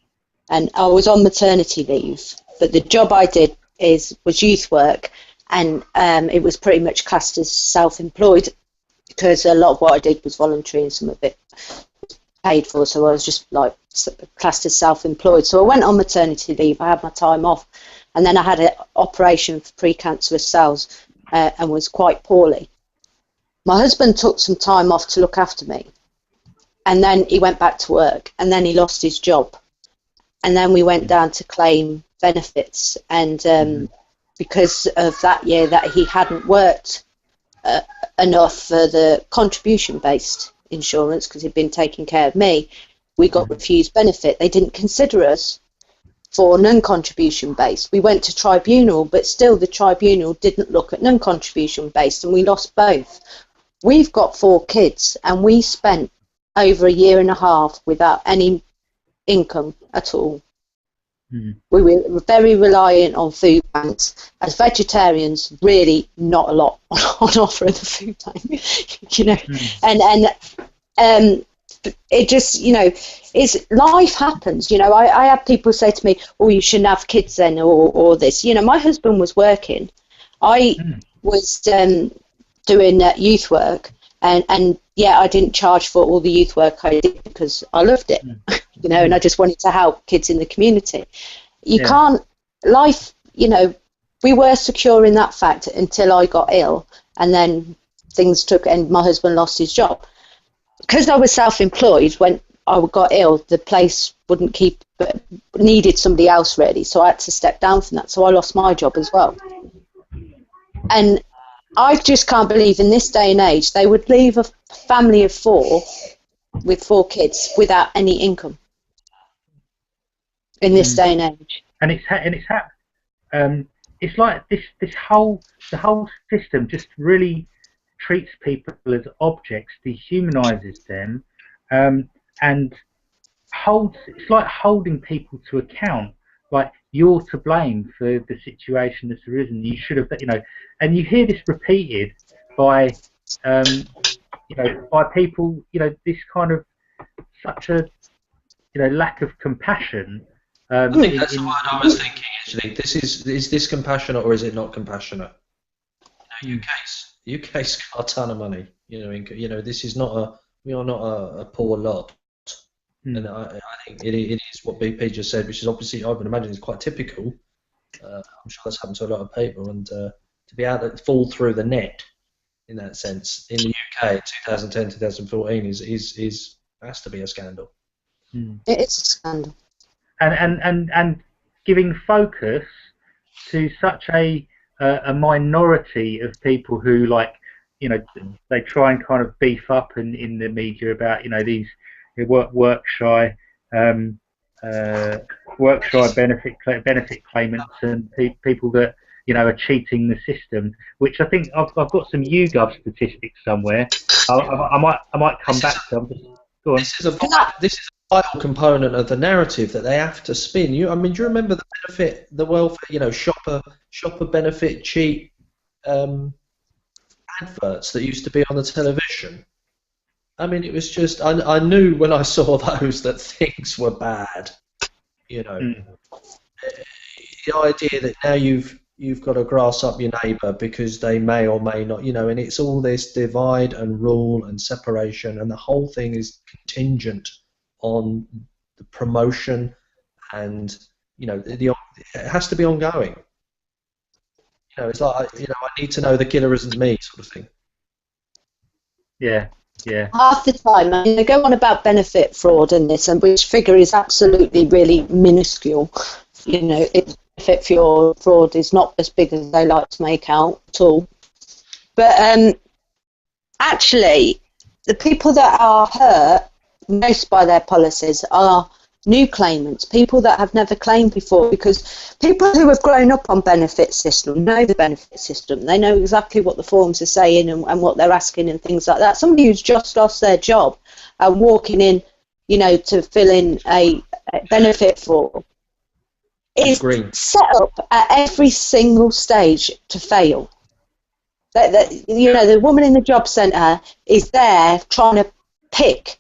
and I was on maternity leave. But the job I did was youth work, and it was pretty much classed as self-employed, because a lot of what I did was voluntary and some of it was paid for, so I was just like classed as self-employed. So I went on maternity leave, I had my time off, and then I had an operation for precancerous cells and was quite poorly. My husband took some time off to look after me, and then he went back to work, and then he lost his job, and then we went down to claim benefits, and because of that year that he hadn't worked enough for the contribution-based insurance, because he'd been taking care of me, we got refused benefit. They didn't consider us for non-contribution based. We went to tribunal, but still the tribunal didn't look at non-contribution based, and we lost both. We've got 4 kids, and we spent over a year and a half without any income at all. We were very reliant on food banks. As vegetarians, really not a lot on offer in the food bank, you know. And it just, you know, life happens. You know, I have people say to me, "Oh, you shouldn't have kids then," or this. You know, my husband was working. I was doing youth work, and yeah, I didn't charge for all the youth work I did because I loved it. You know, and I just wanted to help kids in the community. You can't, life, you know, we were secure in that fact until I got ill, and then things took, and my husband lost his job. Because I was self-employed, when I got ill, the place wouldn't keep, needed somebody else really, so I had to step down from that, so I lost my job as well. And I just can't believe in this day and age they would leave a family of 4 with 4 kids without any income. In this day and age, and it's like the whole system just really treats people as objects, dehumanises them, and it's like holding people to account. Like, you're to blame for the situation that's arisen. You should have, you know, and you hear this repeated by, you know, by people. You know, this kind of such a, you know, lack of compassion. I think that's what I was thinking, actually. Is this compassionate or is it not compassionate? You know, UK's got a ton of money. You know, this is not we are not a poor lot. And I think it is what BP just said, which is obviously, I would imagine, is quite typical. I'm sure that's happened to a lot of people, and to be able to fall through the net in that sense in the UK 2010, 2014 has to be a scandal. it is a scandal. And giving focus to such a minority of people who, like, you know, they try and kind of beef up in the media about, you know, these work shy benefit claimants and people that, you know, are cheating the system. Which I think I've got some YouGov statistics somewhere. I might come back to them. Go on. This is a vital component of the narrative that they have to spin. I mean, do you remember the welfare, you know, shopper benefit cheat adverts that used to be on the television? I mean, it was just, I knew when I saw those that things were bad. You know, the idea that now you've got to grass up your neighbour because they may or may not, you know, and it's all this divide and rule and separation, and the whole thing is contingent on the promotion, and, you know, it has to be ongoing. You know, it's like, you know, I need to know the killer isn't me, sort of thing. Yeah. Half the time, I mean, they go on about benefit fraud and this, and which figure is absolutely really minuscule. You know, benefit fraud is not as big as they like to make out at all. But actually, the people that are hurt most by their policies are new claimants, people that have never claimed before, because people who have grown up on benefit system know the benefit system. They know exactly what the forms are saying and what they're asking and things like that. Somebody who's just lost their job and walking in, you know, to fill in a benefit form is set up at every single stage to fail. You know, the woman in the job centre is there trying to pick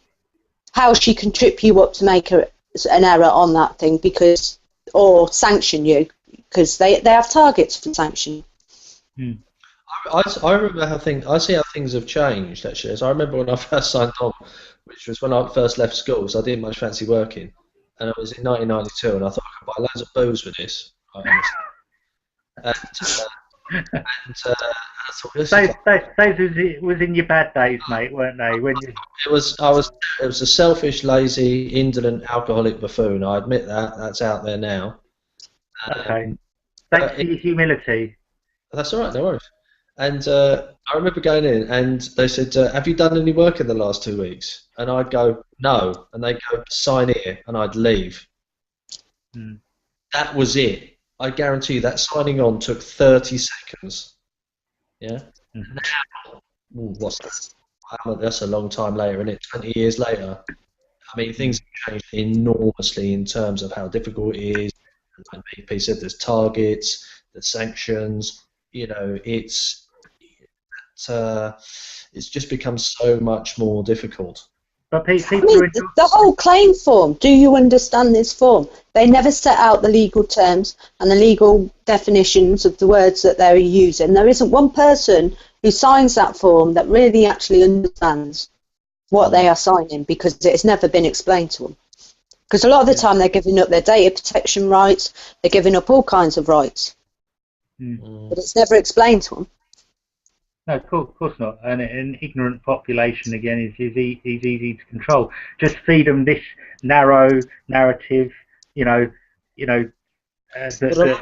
how she can trip you up to make an error on that thing, because, or sanction you, because they have targets for sanction. I remember I see how things have changed, actually. As I remember when I first signed on, which was when I first left school, so I didn't much fancy working, and it was in 1992, and I thought I could buy loads of booze with this. And I thought, those was in your bad days, mate, weren't they? When you... It was a selfish, lazy, indolent, alcoholic buffoon. I admit that. That's out there now. Okay. Thanks for your humility. That's all right, no worries. And I remember going in, and they said, "Have you done any work in the last 2 weeks?" And I'd go, no, and they go, sign here, and I'd leave. Mm. That was it. I guarantee you that signing on took 30 seconds. Yeah? Mm. Now, what's that? That's a long time later, isn't it? 20 years later. I mean, things have changed enormously in terms of how difficult it is. Like BP said, there's targets, there's sanctions. You know, it's just become so much more difficult. But I people mean, are the whole claim form, do you understand this form? They never set out the legal terms and the legal definitions of the words that they're using. There isn't one person who signs that form that really actually understands what they are signing, because it's never been explained to them. Because a lot of the time they're giving up their data protection rights, they're giving up all kinds of rights, but it's never explained to them. No, of course not. And an ignorant population, again, is easy to control. Just feed them this narrow narrative, that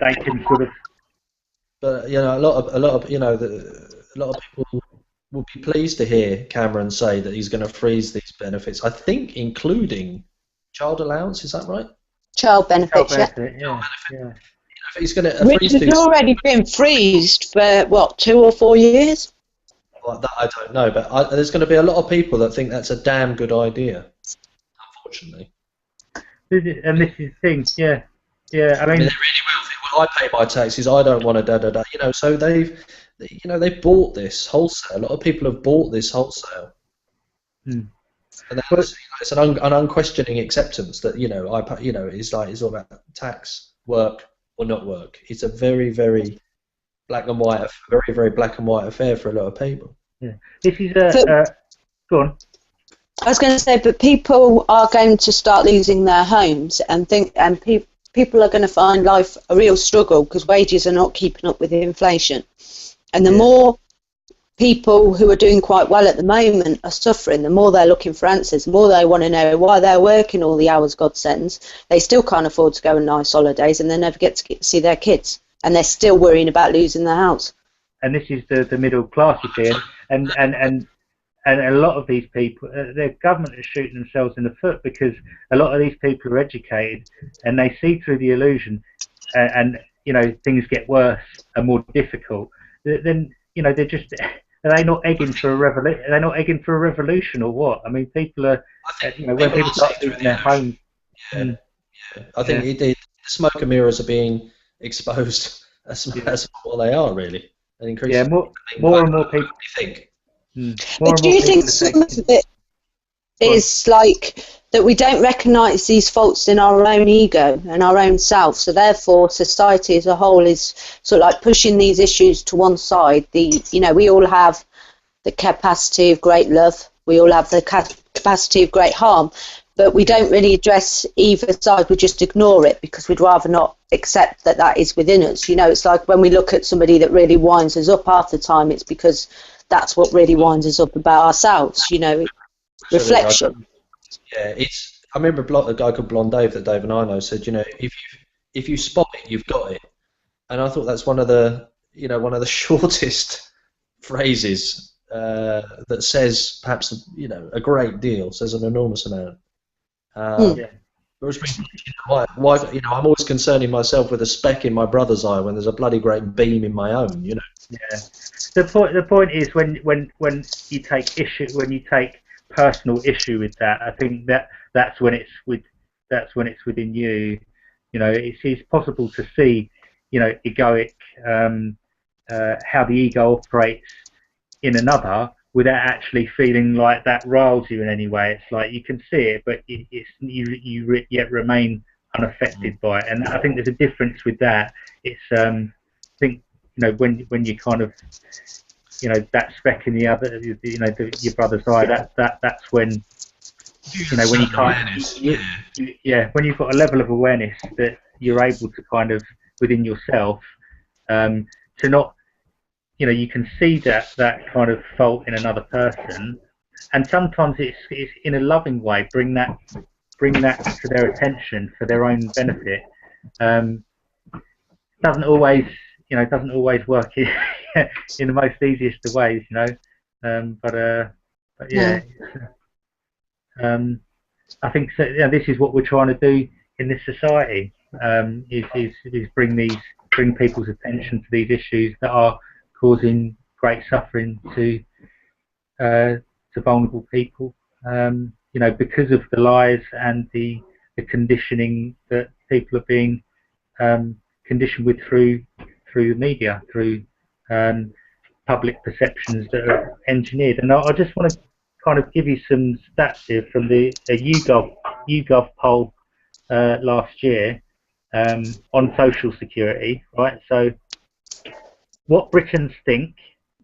they can sort of. But you know, a lot of people will be pleased to hear Cameron say that he's going to freeze these benefits. I think, including child allowance. Is that right? Child benefits, Yeah. If he's going to which freeze has these, already been freezed for, what, 2 or 4 years? well, that I don't know, but there's going to be a lot of people that think that's a damn good idea. Unfortunately. And this is the thing, yeah. I mean, they really will think, well, I pay my taxes, I don't want to da-da-da. You know, so they've bought this wholesale. A lot of people have bought this wholesale. And it's an unquestioning acceptance that, it's all about tax, work or not work. It's a very, very black and white, very, very black and white affair for a lot of people. Yeah. This is go on. I was going to say, but people are going to start losing their homes, and people are going to find life a real struggle because wages are not keeping up with inflation. And the more people who are doing quite well at the moment are suffering, the more they're looking for answers, the more they want to know why they're working all the hours God sends. They still can't afford to go on nice holidays, and they never get to see their kids, and they're still worrying about losing their house. And this is the middle class, you see, and a lot of these people, their government is shooting themselves in the foot, because a lot of these people are educated and they see through the illusion, and things get worse and more difficult. Then they're just. Are they not egging for a revolution? Are they not egging for a revolution, or what? I mean, people are, when people start losing their homes. I think the smoke and mirrors are being exposed as what they are, really. And increasingly, more and more people think. But do you think some of it is like that we don't recognise these faults in our own ego and our own self, so therefore society as a whole is sort of like pushing these issues to one side? We all have the capacity of great love, we all have the capacity of great harm, but we don't really address either side. We just ignore it because we'd rather not accept that is within us. It's like when we look at somebody that really winds us up, half the time it's because that's what really winds us up about ourselves, reflection. I remember a guy called Blonde Dave that Dave and I know said, if you spot it, you've got it. And I thought that's one of the shortest phrases that says perhaps a great deal, says an enormous amount. Whereas why I'm always concerning myself with a speck in my brother's eye when there's a bloody great beam in my own. Yeah. The point is when you take personal issue with that, I think that's when it's within you. It's possible to see egoic how the ego operates in another without actually feeling like that riles you in any way. It's like you can see it, but you yet remain unaffected by it. And I think there's a difference with that. It's I think when you kind of that speck in the other, your brother's eye. That's when when you can't. When you've got a level of awareness that you're able to kind of within yourself to not. You can see that kind of fault in another person, and sometimes it's in a loving way. Bring that to their attention for their own benefit. Doesn't always work in the most easiest of ways, but yeah. I think so, yeah, this is what we're trying to do in this society. Is bring people's attention to these issues that are causing great suffering to vulnerable people. Because of the lies and the conditioning that people are being conditioned with through the media, through public perceptions that are engineered. And I just want to kind of give you some stats here from the YouGov poll last year on social security, right? So what Britons think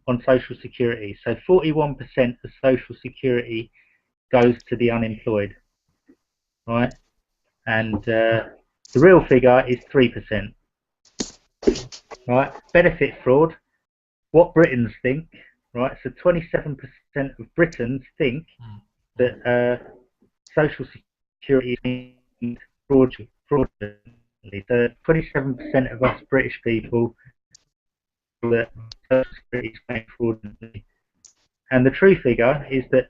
on social security. So 41% of social security goes to the unemployed, right? And the real figure is 3%, right? Benefit fraud, what Britons think, right? So 27% of Britons think that social security is fraudulently. So 27% of us British people that social security is paid fraudulently. And the true figure is that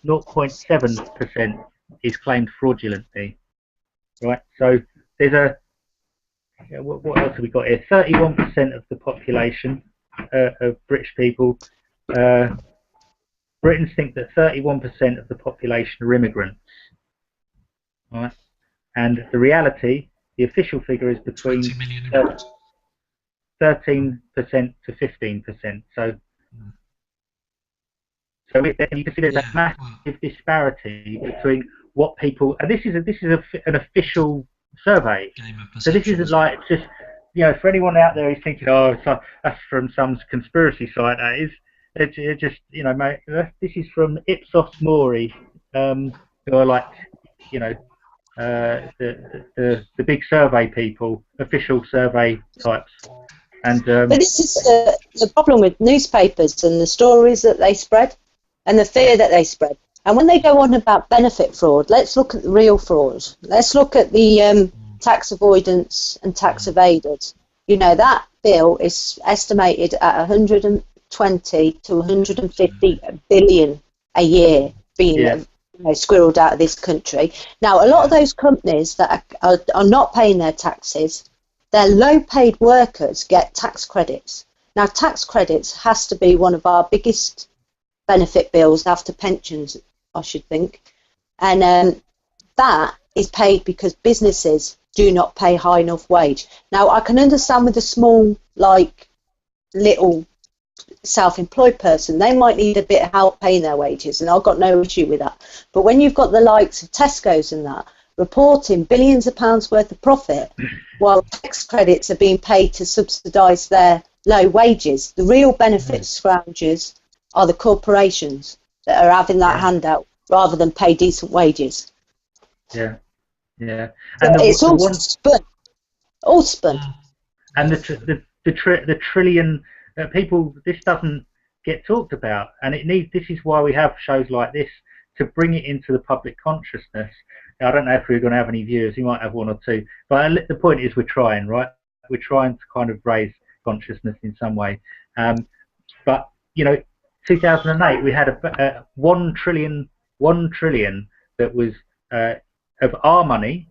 0.7% is claimed fraudulently, right? So there's what else have we got here? 31% of the population of British people, Britons think that 31% of the population are immigrants, right? And the reality, the official figure is between 20 million immigrants. 13% to 15%. So you can see there's a massive disparity between what people, and this is an official survey. So this isn't like just, for anyone out there who's thinking, oh, that's from some conspiracy site. That is, it just, mate, this is from Ipsos Mori, who are like, the big survey people, official survey types. And but this is the problem with newspapers and the stories that they spread and the fear that they spread. And when they go on about benefit fraud, let's look at the real fraud. Let's look at the tax avoidance and tax evaders. That bill is estimated at 120 to 150 billion a year being squirreled out of this country. Now, a lot of those companies that are not paying their taxes, their low-paid workers get tax credits. Now, tax credits has to be one of our biggest benefit bills after pensions, I should think. And that is paid because businesses do not pay high enough wage. Now, I can understand with a small, little self-employed person, they might need a bit of help paying their wages, and I've got no issue with that. But when you've got the likes of Tesco's and that, reporting billions of pounds worth of profit while tax credits are being paid to subsidise their low wages, the real benefit scroungers are the corporations that are having that handout rather than pay decent wages. Yeah. And it's all spun. And the trillion people, this doesn't get talked about, and this is why we have shows like this, to bring it into the public consciousness. I don't know if we're going to have any viewers, we might have one or two, but the point is we're trying, right? We're trying to kind of raise consciousness in some way. But 2008 we had a 1 trillion that was of our money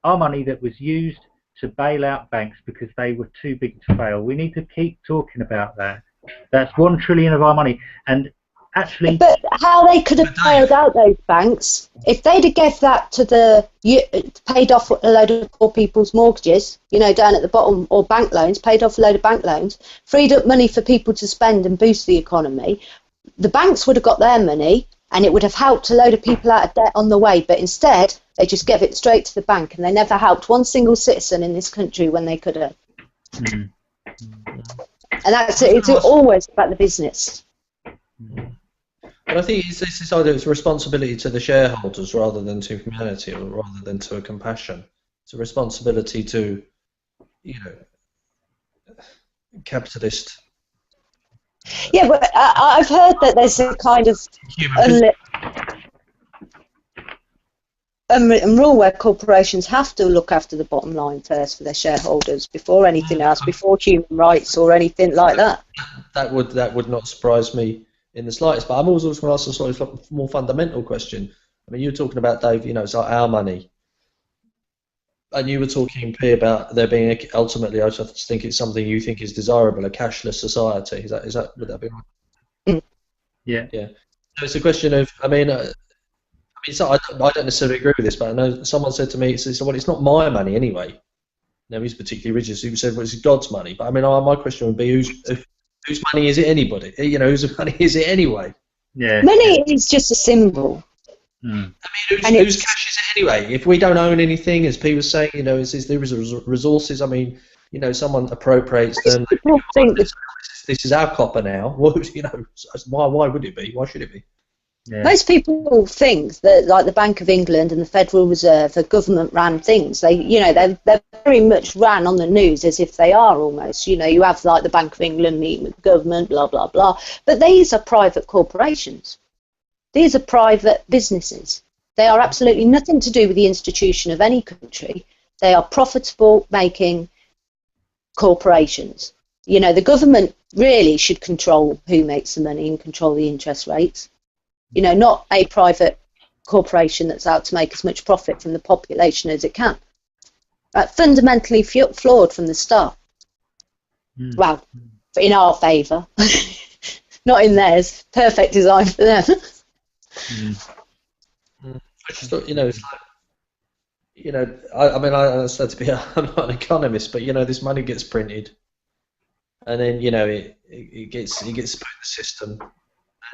that was used to bail out banks because they were too big to fail. We need to keep talking about that. That's 1 trillion of our money, and actually. But how they could have bailed out those banks if they'd have gave that to paid off a load of poor people's mortgages, down at the bottom, or bank loans, paid off a load of bank loans, freed up money for people to spend and boost the economy. The banks would have got their money, and it would have helped a load of people out of debt on the way. But instead, they just gave it straight to the bank, and they never helped one single citizen in this country when they could have. And that's it. It's always about the business. But I think it's this idea of responsibility to the shareholders rather than to humanity, or rather than to a compassion. It's a responsibility to, capitalist. Yeah, but I've heard that there's a kind of rule where corporations have to look after the bottom line first for their shareholders before anything else, before human rights or anything like that. That would not surprise me in the slightest. But I'm also going to ask a slightly more fundamental question. I mean, you were talking about, Dave, you know, it's like our money. And you were talking, P, about there being ultimately, I just think it's something you think is desirable, a cashless society. Is that would that be right? Yeah. Yeah. So it's a question of, I mean, so I don't necessarily agree with this, but I know someone said to me, well, it's not my money anyway. Now, he's particularly religious, who said, well, it's God's money. But I mean, my question would be, whose money is it anybody? You know, whose money is it anyway? Yeah. Money is just a symbol. Mm. I mean, whose cash is it anyway? If we don't own anything, as P was saying, you know, is there resources? I mean, you know, someone appropriates them. People think that This is our copper now. Well, you know, why would it be? Why should it be? Yeah. most people think that, like the Bank of England and the Federal Reserve, are government-run things. They, you know, they're very much ran on the news as if they are almost. You know, you have like the Bank of England meeting with the government, blah blah blah. But these are private corporations. These are private businesses. They are absolutely nothing to do with the institution of any country. They are profitable-making corporations. You know, the government really should control who makes the money and control the interest rates. You know, not a private corporation that's out to make as much profit from the population as it can. Fundamentally flawed from the start. Mm. Well, in our favour, not in theirs. Perfect design for them. I just thought, you know, it's like, you know, I mean, I understand to be, I'm not an economist, but you know, this money gets printed, and then you know, it gets put in the system.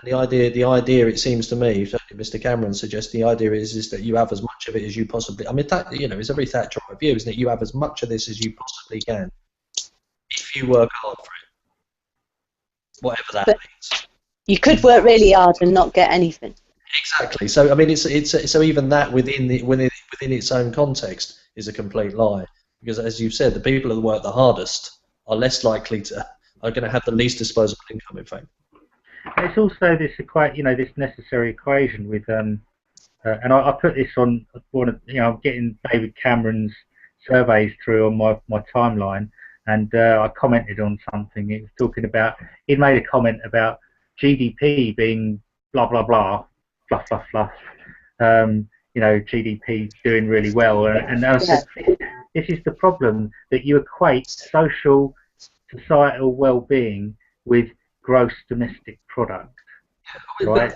The idea, it seems to me, certainly Mr. Cameron suggests, the idea is that you have as much of it as you possibly. I mean, that, you know, it's a very Thatcherite view, isn't it? You have as much of this as you possibly can, if you work hard for it, whatever that means. You could work really hard and not get anything. Exactly. So I mean, it's so even that within its own context is a complete lie, because as you've said, the people that work the hardest are less likely are going to have the least disposable income, in fact. It's also this this necessary equation with and I put this on one of, you know, I'm getting David Cameron's surveys through on my timeline, and I commented on something. It was talking about, he made a comment about GDP being blah blah blah, fluff fluff fluff. You know, GDP doing really well, and I said, this is the problem, that you equate social societal well-being with gross domestic product, right?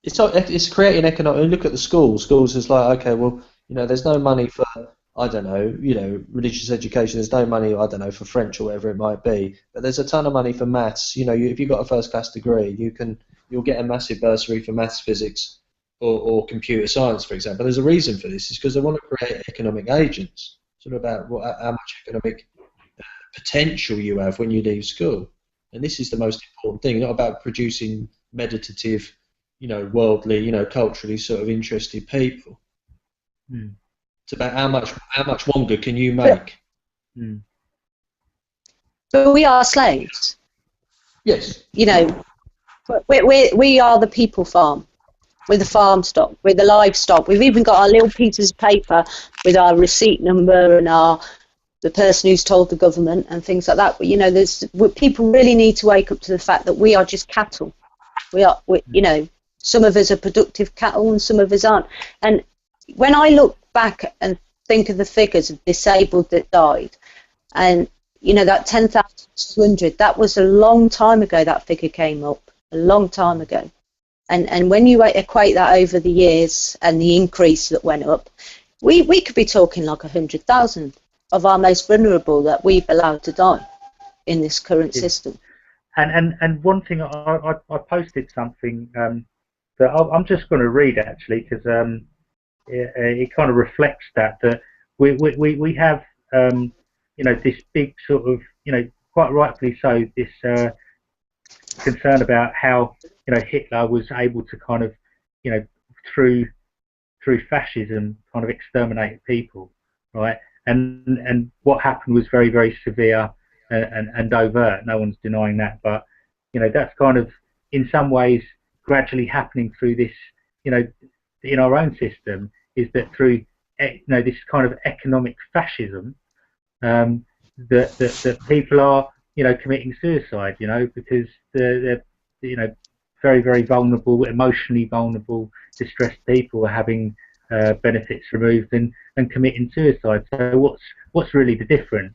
It's creating economic. Look at the schools. Schools is like, okay, well, you know, there's no money for, I don't know, you know, religious education. There's no money, I don't know, for French or whatever it might be. But there's a ton of money for maths. You know, if you've got a first-class degree, you'll get a massive bursary for maths, physics, or computer science, for example. There's a reason for this. It's because they want to create economic agents. Sort of about how much economic potential you have when you leave school. And this is the most important thing, not about producing meditative, you know, worldly, you know, culturally sort of interested people. Mm. It's about how much longer can you make. Mm. But we are slaves. Yes. You know, we are the people farm. We're the farm stock. We're the livestock. We've even got our little pieces of paper with our receipt number and the person who's told the government and things like that. But you know, people really need to wake up to the fact that we are just cattle. You know, some of us are productive cattle and some of us aren't. And when I look back and think of the figures of disabled that died, and you know, that 10,200, that was a long time ago. That figure came up a long time ago. And when you equate that over the years and the increase that went up, we could be talking like 100,000 of our most vulnerable that we've allowed to die in this current system. And one thing, I posted something that I'm just going to read actually, because it kind of reflects that we have you know, this big sort of, you know, quite rightfully so, this concern about how, you know, Hitler was able to kind of, you know, through fascism kind of exterminate people, right? And what happened was very, very severe and overt. No one's denying that. But, you know, that's kind of, in some ways, gradually happening through this, you know, in our own system, is that through, you know, this kind of economic fascism, that people are, you know, committing suicide, you know, because they're you know, very, very vulnerable, emotionally vulnerable, distressed people are having benefits removed and committing suicide. So what's really the difference?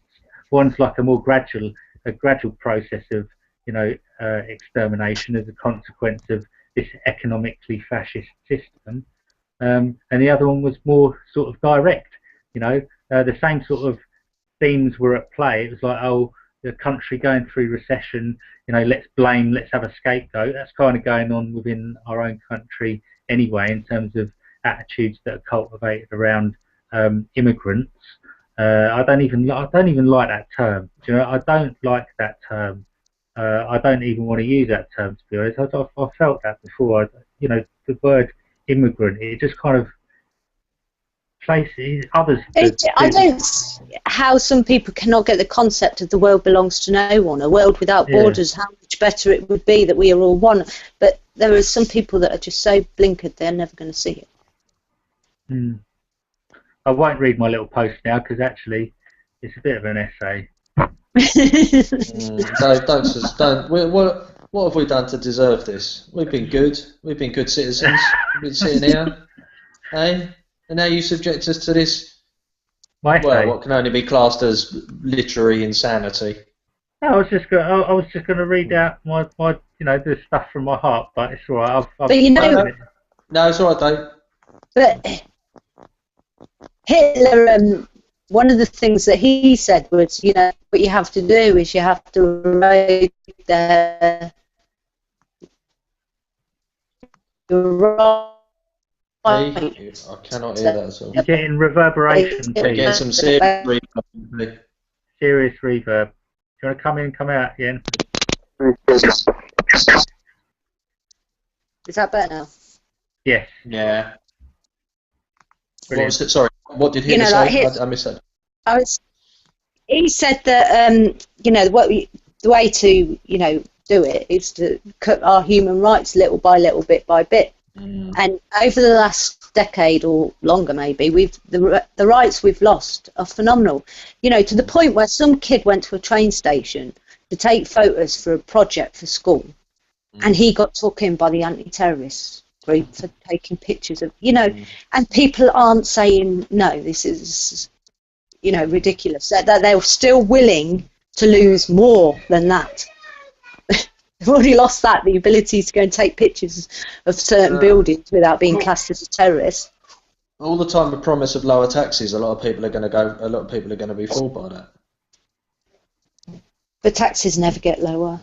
One's like a gradual process of, extermination as a consequence of this economically fascist system, and the other one was more sort of direct. The same sort of themes were at play. It was like, oh, the country going through recession, let's have a scapegoat. That's kind of going on within our own country anyway, in terms of attitudes that are cultivated around immigrants. I don't even like that term. I don't like that term. I don't even want to use that term, to be honest. I felt that before. The word immigrant, it just kind of places others. I don't see how some people cannot get the concept of the world belongs to no one, a world without borders, how much better it would be that we are all one. But there are some people that are just so blinkered they're never going to see it. I won't read my little post now because actually it's a bit of an essay. Don't. What have we done to deserve this? We've been good. We've been good citizens. We've been sitting here, eh? And now you subject us to this. What can only be classed as literary insanity. No, I was just going to read out my the stuff from my heart, but it's all right. No, it's all right, Dave. But Hitler, one of the things that he said was, what you have to do is you have to write the I cannot hear that at all. You're getting reverberation. We're getting some serious reverb. Serious reverb. Do you want to come in and come out again? Is that better now? Yes. Yeah. What was it? Sorry, what did he say? Like I missed that. He said that the way to do it is to cut our human rights little by little, bit by bit. And over the last decade or longer, maybe the rights we've lost are phenomenal. To the point where some kid went to a train station to take photos for a project for school, and he got took in by the anti-terrorist group for taking pictures of, and people aren't saying no. This is, ridiculous. That they're still willing to lose more than that. They've already lost the ability to go and take pictures of certain buildings without being classed as a terrorist. All the time, the promise of lower taxes. A lot of people are going to be fooled by that. But taxes never get lower.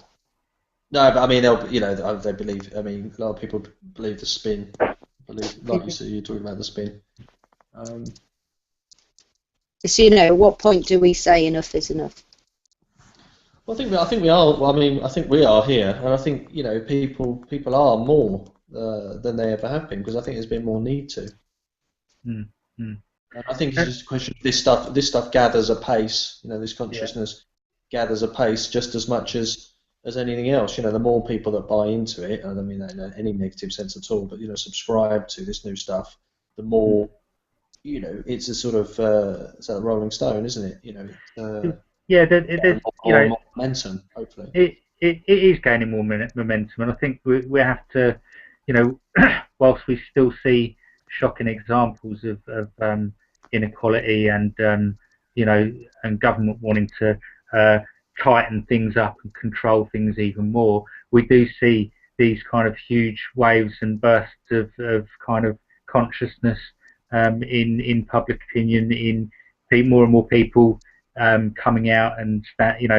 No, but I mean, they believe. I mean, a lot of people believe the spin. Like you said, you're talking about the spin. So, at what point do we say enough is enough? Well, I think we are. Well, I mean, I think we are here, and I think people are more than they ever have been, because I think there's been more need to. And I think it's just a question of this stuff gathers a pace. This consciousness gathers a pace just as much as anything else. The more people that buy into it, I don't mean that in any negative sense at all, but subscribe to this new stuff, the more it's a sort of it's a Rolling Stone, isn't it? There's more momentum, hopefully. It is gaining more momentum, and I think we have to, whilst we still see shocking examples of inequality and and government wanting to tighten things up and control things even more, we do see these kind of huge waves and bursts of kind of consciousness in public opinion, in more and more people coming out and coming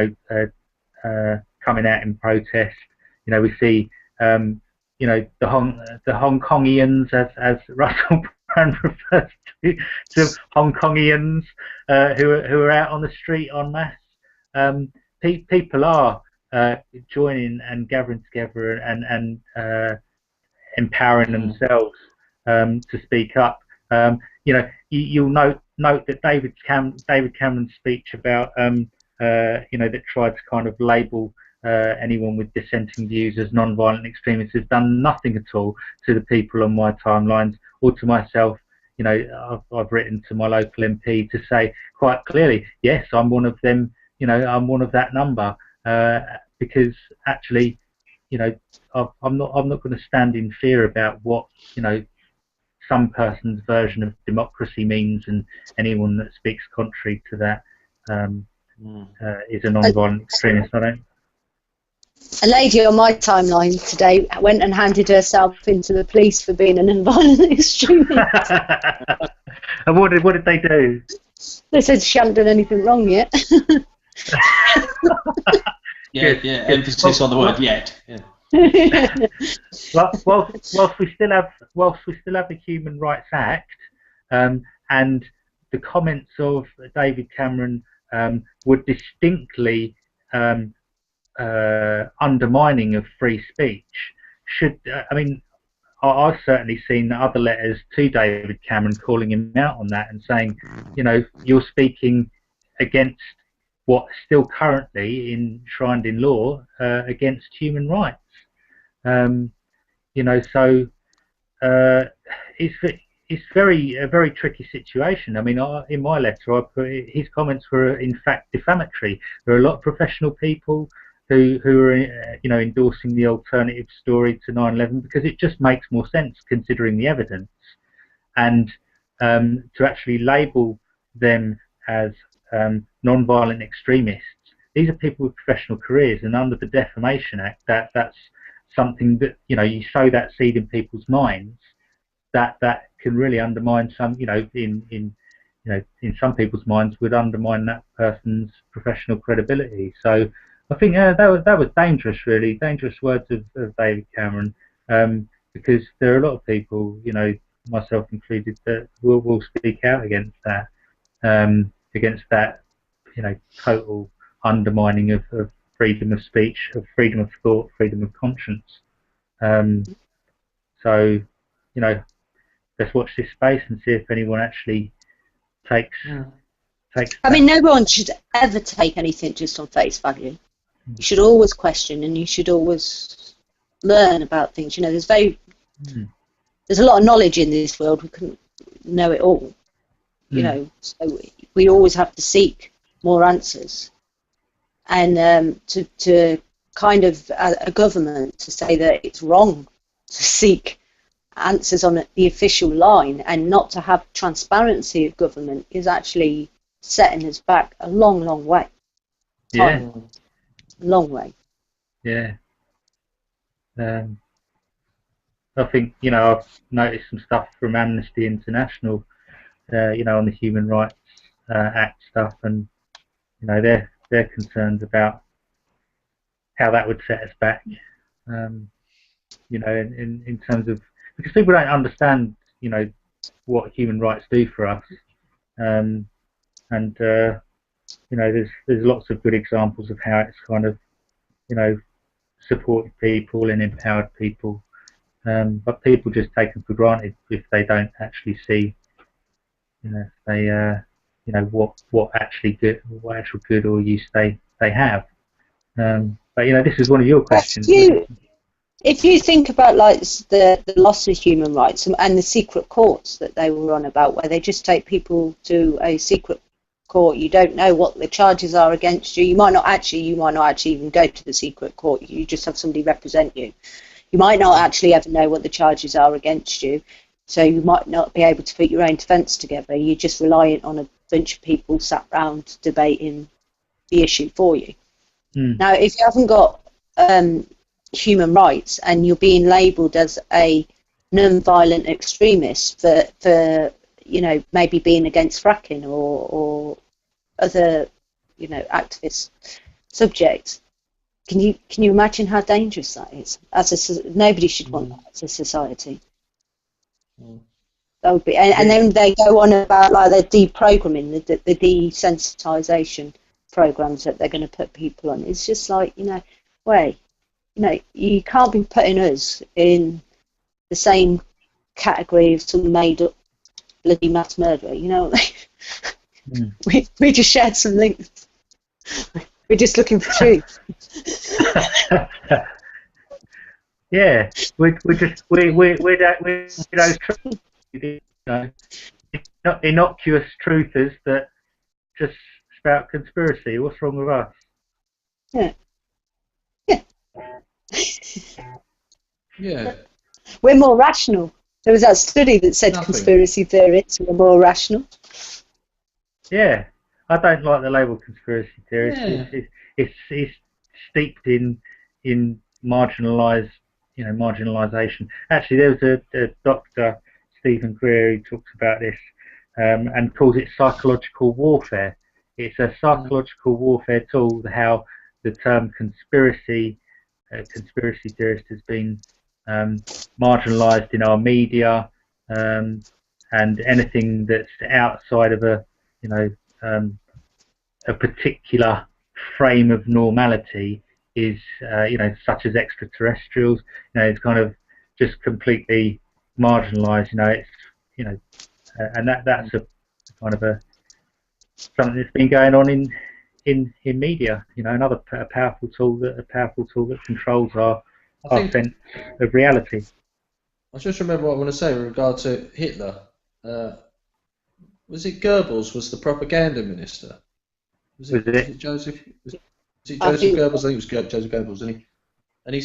out in protest. We see the Hong Kongians, as Russell Brand refers to Hong Kongians who are out on the street en masse. People are joining and gathering together and empowering themselves to speak up. You'll note that David Cameron's speech about that tried to kind of label anyone with dissenting views as non-violent extremists has done nothing at all to the people on my timelines or to myself. I've written to my local MP to say quite clearly, yes, I'm one of them. I'm one of that number, because actually, I'm not going to stand in fear about what some person's version of democracy means, and anyone that speaks contrary to that is a non-violent extremist. I don't. A lady on my timeline today went and handed herself into the police for being an non-violent extremist. And what did they do? They said she hadn't done anything wrong yet. Yeah, emphasis on the word yet. Yeah. whilst we still have the Human Rights Act, and the comments of David Cameron were distinctly undermining of free speech. I've certainly seen other letters to David Cameron calling him out on that and saying, you're speaking against what's still currently enshrined in law against human rights. So it's a very tricky situation. In my letter, I put his comments were in fact defamatory. There are a lot of professional people who are endorsing the alternative story to 9/11 because it just makes more sense considering the evidence, and to actually label them as non-violent extremists. These are people with professional careers, and under the Defamation Act, that's something that you sow that seed in people's minds that can really undermine some, in some people's minds would undermine that person's professional credibility. So I think that was dangerous, really dangerous words of David Cameron, because there are a lot of people, myself included, that will speak out against that, total undermining of freedom of speech, of freedom of thought, freedom of conscience. So, let's watch this space and see if anyone actually takes. No one should ever take anything just on face value. You should always question, and you should always learn about things. There's a lot of knowledge in this world. We couldn't know it all. So we always have to seek more answers. And to kind of a government to say that it's wrong to seek answers on the official line and not to have transparency of government is actually setting us back a long, long way. Long way. Yeah. I think I've noticed some stuff from Amnesty International, on the Human Rights Act stuff, and they're concerned about how that would set us back. In terms of, because people don't understand what human rights do for us, and there's lots of good examples of how it's kind of supported people and empowered people, but people just take them for granted if they don't actually see what actual good or use they have. But this is one of your questions. If you think about the loss of human rights and the secret courts that they were on about, where they just take people to a secret court, you don't know what the charges are against you. You might not actually even go to the secret court. You just have somebody represent you. You might not actually ever know what the charges are against you, so you might not be able to put your own defence together. You're just reliant on a bunch of people sat round debating the issue for you. Now, if you haven't got human rights and you're being labelled as a non-violent extremist for maybe being against fracking or other activist subjects, can you imagine how dangerous that is? Nobody should want that as a society. That would be, and then they go on about the deprogramming, the desensitisation programs that they're going to put people on. It's just you can't be putting us in the same category of some made-up bloody mass murderer. We just shared some links. We're just looking for truth. Yeah, we're those innocuous truthers that just spout conspiracy. What's wrong with us? Yeah. Yeah. We're more rational. There was that study that said Nothing. conspiracy theorists were more rational. Yeah, I don't like the label conspiracy theorist. Yeah. It's steeped in marginalisation. Actually, there was a doctor, Stephen Greer, who talks about this and calls it psychological warfare. It's a psychological warfare tool. How the term conspiracy theorist has been marginalised in our media, and anything that's outside of a particular frame of normality is such as extraterrestrials. It's kind of just completely marginalised. It's and that's a kind of something that's been going on in media. Another powerful tool that controls our sense of reality. I just remember what I want to say with regard to Hitler. Was it Goebbels was the propaganda minister? Was it Joseph? Was it Joseph Goebbels? I think it was Joseph Goebbels, and he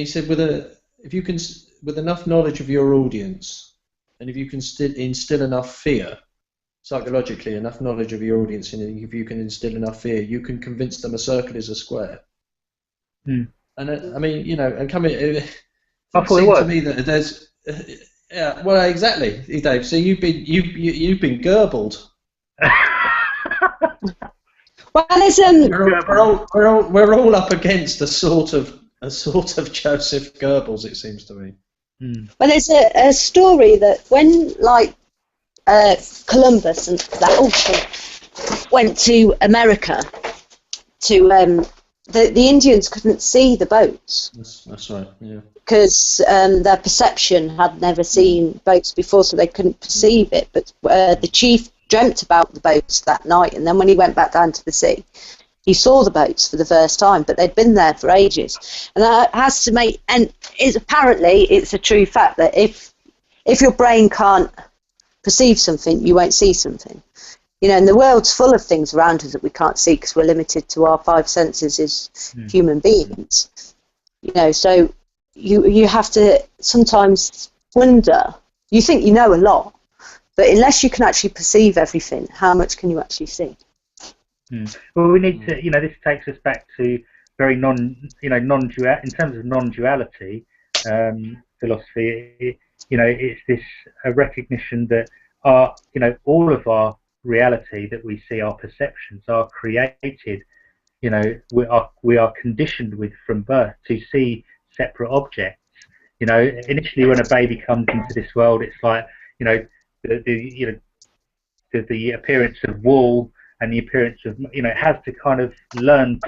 said with enough knowledge of your audience, and if you can instill enough fear, psychologically enough knowledge of your audience, and if you can instill enough fear, you can convince them a circle is a square. Mm. And I mean, and coming, it seems to me that there's, yeah, well, exactly, Dave. So you've been Goebbeled. Well, there's we're all up against a sort of Joseph Goebbels, it seems to me. Mm. Well, there's a story that when Columbus and went to America to the Indians couldn't see the boats. That's right, yeah. Because their perception had never seen boats before, so they couldn't perceive it. But the chief dreamt about the boats that night, and then when he went back down to the sea, he saw the boats for the first time, but they'd been there for ages. And that has to make, and apparently it's a true fact that if your brain can't perceive something, you won't see something. And the world's full of things around us that we can't see because we're limited to our five senses as human beings. So you have to sometimes wonder. You think you know a lot, but unless you can actually perceive everything, how much can you actually see? Well, we need to. This takes us back to very non-dual. In terms of non-duality philosophy, it's this recognition that all of our reality that we see, our perceptions, are created. We are conditioned from birth to see separate objects. Initially when a baby comes into this world, it's like the appearance of wall and the appearance of it has to kind of learn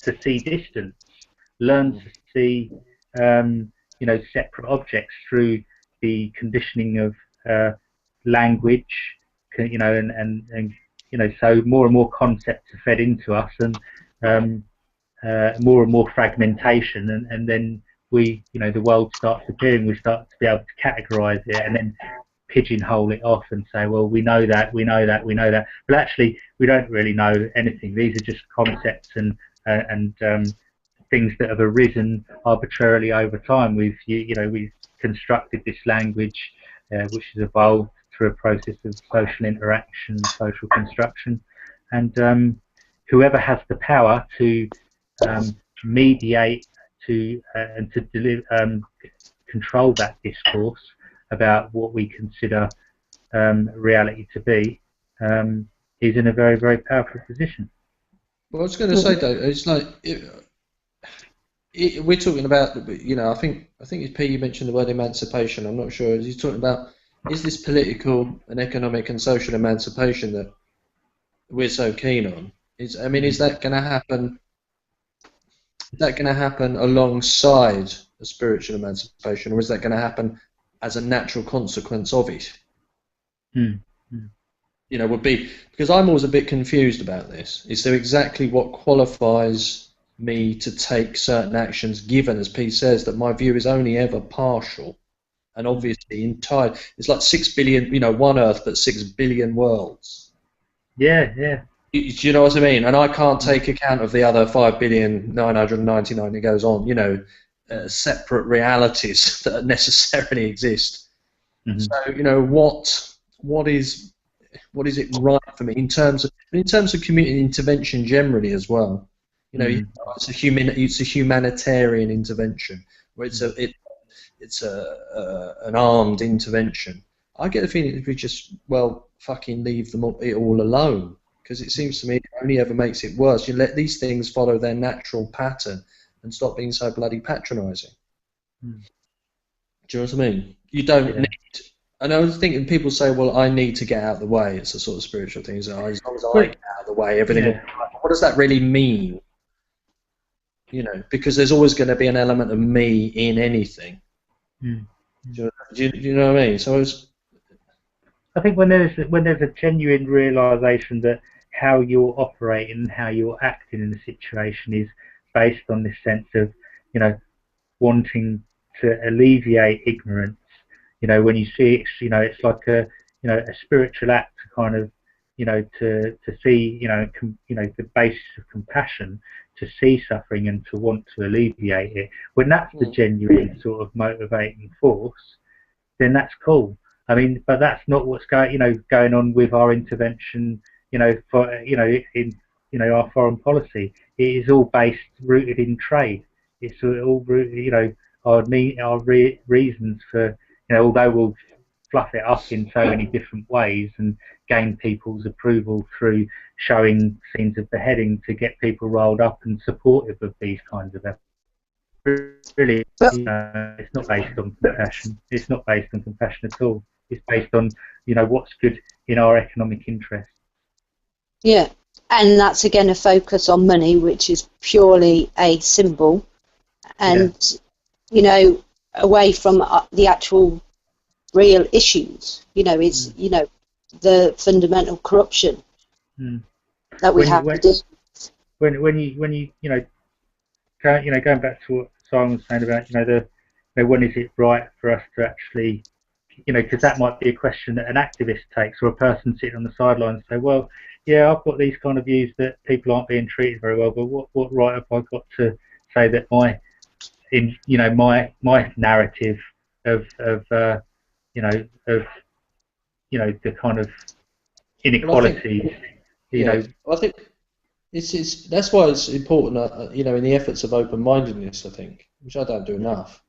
to see distance, learn to see separate objects through the conditioning of language, and so more and more concepts are fed into us, and more and more fragmentation, and then the world starts appearing. We start to be able to categorize it and then pigeonhole it off and say, well, we know that, but actually we don't really know anything. These are just concepts and things that have arisen arbitrarily over time. We've constructed this language which has evolved through a process of social interaction, social construction, and whoever has the power to mediate and to deliver, control that discourse about what we consider reality to be, is in a very, very powerful position. Well, I was going to say, though, it's like we're talking about, I think it's P. You mentioned the word emancipation. I'm not sure. He's talking about, is this political and economic and social emancipation that we're so keen on? Is that going to happen? Is that going to happen alongside a spiritual emancipation, or is that going to happen as a natural consequence of it? Would be, because I'm always a bit confused about this. Is there exactly what qualifies me to take certain actions, given, as P says, that my view is only ever partial, and obviously it's like 6 billion, one Earth, but 6 billion worlds. Yeah. you know what I mean? And I can't take account of the other 5,999,000 that goes on, you know, separate realities that necessarily exist. Mm-hmm. So, you know, what is it right for me in terms of community intervention generally as well? You know, it's a humanitarian intervention where it's an armed intervention. I get the feeling if we just fucking leave it all alone, because it seems to me it only ever makes it worse. You let these things follow their natural pattern and stop being so bloody patronising. Do you know what I mean? You don't need. And I was thinking, people say, well, I need to get out of the way. It's a sort of spiritual thing. So as long as I get out of the way, everything will be right. What does that really mean? You know, because there's always going to be an element of me in anything. Do you know what I mean? So I think when there's a genuine realization that how you're operating and how you're acting in the situation is based on this sense of, you know, wanting to alleviate ignorance. You know, when you see it, you know, it's like a spiritual act to kind of, you know, to see, you know, the basis of compassion, to see suffering and to want to alleviate it. When that's the genuine sort of motivating force, then that's cool. I mean, but that's not what's going on with our intervention. You know, in our foreign policy, it is all rooted in trade. It's all rooted, you know, our reasons for, you know, although we'll fluff it up in so many different ways and gain people's approval through showing scenes of beheading to get people rolled up and supportive of these kinds of efforts. Really, you know, it's not based on compassion. It's not based on compassion at all. It's based on, you know, what's good in our economic interest. Yeah, and that's again a focus on money, which is purely a symbol, and you know, away from the actual real issues. You know, it's you know, the fundamental corruption that we have to do. When you going back to what Simon was saying about, you know, when is it right for us to actually, you know, because that might be a question that an activist takes, or a person sitting on the sidelines say, well, yeah, I've got these kind of views that people aren't being treated very well, but what right have I got to say that my narrative of the kind of inequalities, I think that's why it's important, you know, in the efforts of open-mindedness, I think, which I don't do enough,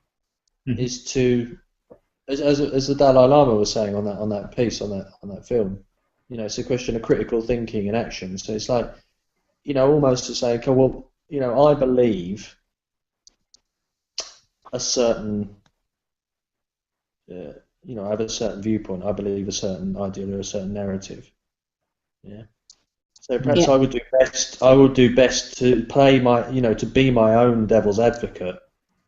is to, as the Dalai Lama was saying on that piece, on that film, you know, it's a question of critical thinking and action. So it's like, you know, almost to say, okay, well, you know, I believe a certain, you know, I have a certain viewpoint. I believe a certain ideal or a certain narrative. Yeah. So perhaps I would do best to play to be my own devil's advocate,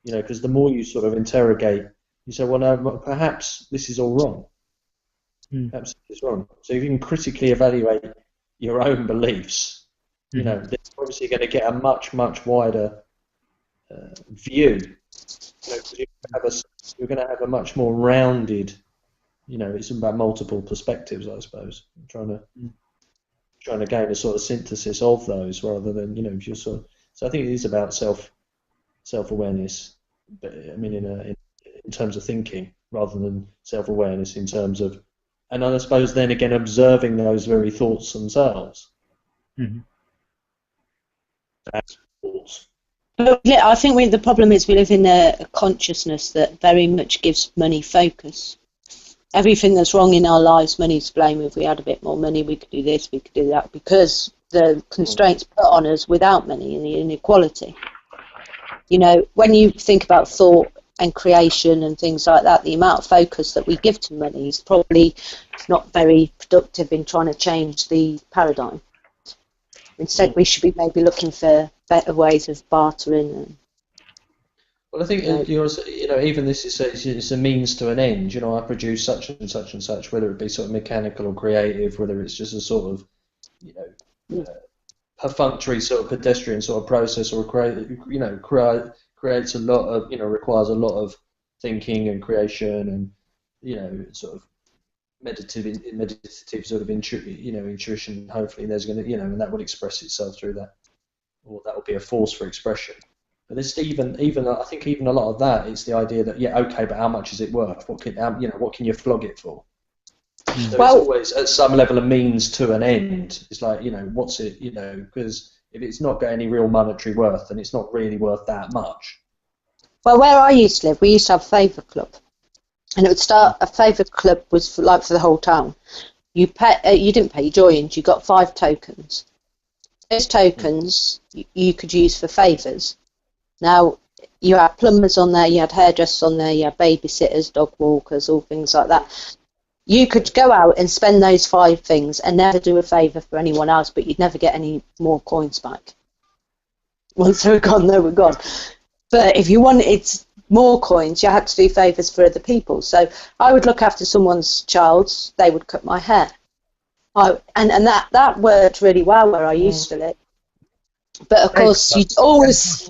you know, because the more you sort of interrogate, you say, well, no, perhaps this is all wrong. Perhaps this is wrong. So if you can critically evaluate your own beliefs, you know, then you're obviously going to get a much, much wider view. You know, 'cause you're going to have a much more rounded, you know, it's about multiple perspectives, I suppose. I'm trying to gain a sort of synthesis of those, rather than, you know, just sort of. So I think it is about self-awareness, but I mean in terms of thinking, rather than self-awareness in terms of, and I suppose then again observing those very thoughts themselves. Thoughts. I think the problem is we live in a consciousness that very much gives money focus. Everything that's wrong in our lives, money's to blame. If we had a bit more money, we could do this, we could do that, because the constraints put on us without money and the inequality. You know, when you think about thought and creation and things like that, the amount of focus that we give to money is probably not very productive in trying to change the paradigm. Instead, we should be maybe looking for better ways of bartering. Well, I think you know, even this is it's a means to an end. You know, I produce such and such and such, whether it be sort of mechanical or creative, whether it's just a sort of, you know, perfunctory sort of pedestrian sort of process, or creates a lot of, you know, requires a lot of thinking and creation, and, you know, sort of meditative sort of intuition. Hopefully, there's going to, and that will express itself through that, or that will be a force for expression. But there's even I think even a lot of that is the idea that okay, but how much is it worth? What can you flog it for? So it's always at some level a means to an end. It's like, what's it, because if it's not got any real monetary worth, then it's not really worth that much. Well, where I used to live, we used to have a favourite club, and it would start. A favourite club was for the whole town. You didn't pay, you joined. You got 5 tokens. Those tokens you could use for favours. Now, you had plumbers on there, you had hairdressers on there, you had babysitters, dog walkers, all things like that. You could go out and spend those 5 things and never do a favour for anyone else, but you'd never get any more coins back. Once they were gone, they were gone. But if you wanted more coins, you had to do favours for other people. So I would look after someone's child, they would cut my hair. And that worked really well where I used to live. But of course, you always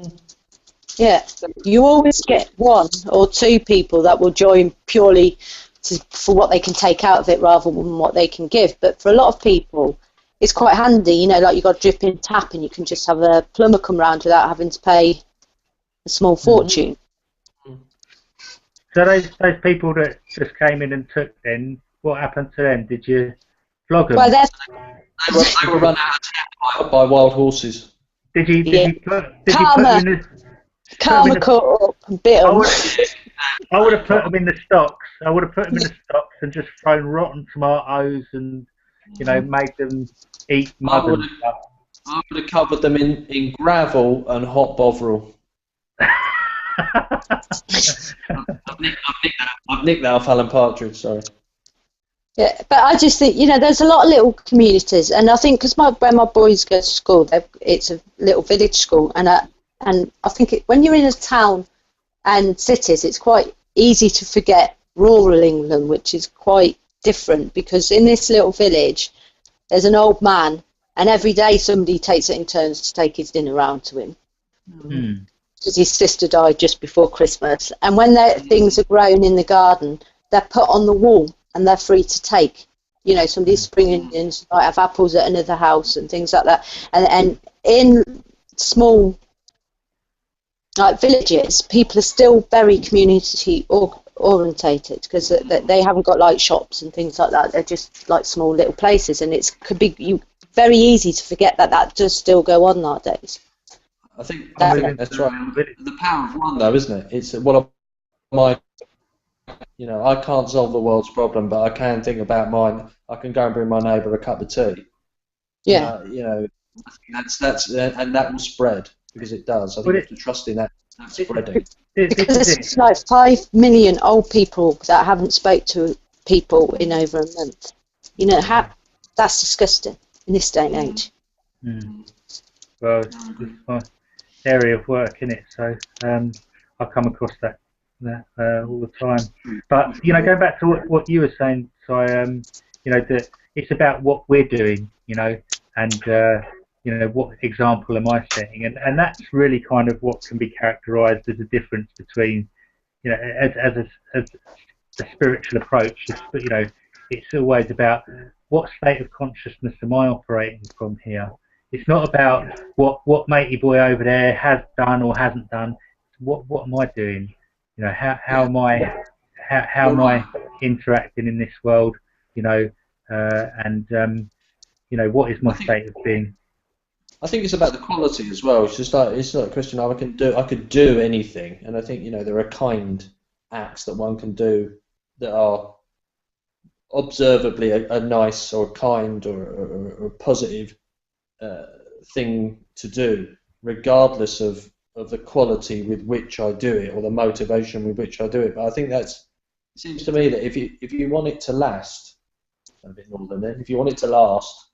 get 1 or 2 people that will join purely for what they can take out of it rather than what they can give. But for a lot of people, it's quite handy, like you've got a drip-in tap and you can just have a plumber come round without having to pay a small fortune. So those people that just came in and took then, what happened to them? Did you flog them? Well, they were run out of by wild horses. Did you put them in the... Karma caught up and bit them. I would have put them in the stocks. I would have put them in the stocks and just thrown rotten tomatoes and, made them eat mud and stuff. I would have covered them in gravel and hot bovril. I've nicked that off Alan Partridge, sorry. Yeah, but I just think, there's a lot of little communities, and I think because where my boys go to school, it's a little village school, and I think when you're in a town and cities, it's quite easy to forget rural England, which is quite different, because in this little village, there's an old man, and every day somebody takes it in turns to take his dinner round to him. Because his sister died just before Christmas. And when things are grown in the garden, they're put on the wall and they're free to take. Somebody's spring onions might have apples at another house and things like that. And in small villages, people are still very community orientated because they haven't got shops and things like that. They're just small little places, and it could be very easy to forget that does still go on nowadays. I think that's right. The power of one, though, isn't it? It's one of my, I can't solve the world's problem, but I can think about mine. I can go and bring my neighbour a cup of tea. Yeah. That's and that will spread because it does. I think you have to trust in that spreading. Because it's 5 million old people that haven't spoke to people in over a month. That's disgusting in this day and age. Well, it's my area of work, isn't it? So I come across that all the time. But going back to what you were saying, so that it's about what we're doing, and what example am I setting, and that's really kind of what can be characterised as a difference between, as a spiritual approach. It's always about what state of consciousness am I operating from here. It's not about what matey boy over there has done or hasn't done. What am I doing? How am I interacting in this world? And what is my state of being? I think it's about the quality as well. It's not a question of I could do anything, and I think there are kind acts that one can do that are observably a nice or kind or a positive thing to do, regardless of the quality with which I do it or the motivation with which I do it. But I think it seems to me that if you want it to last, a bit more than that, if you want it to last,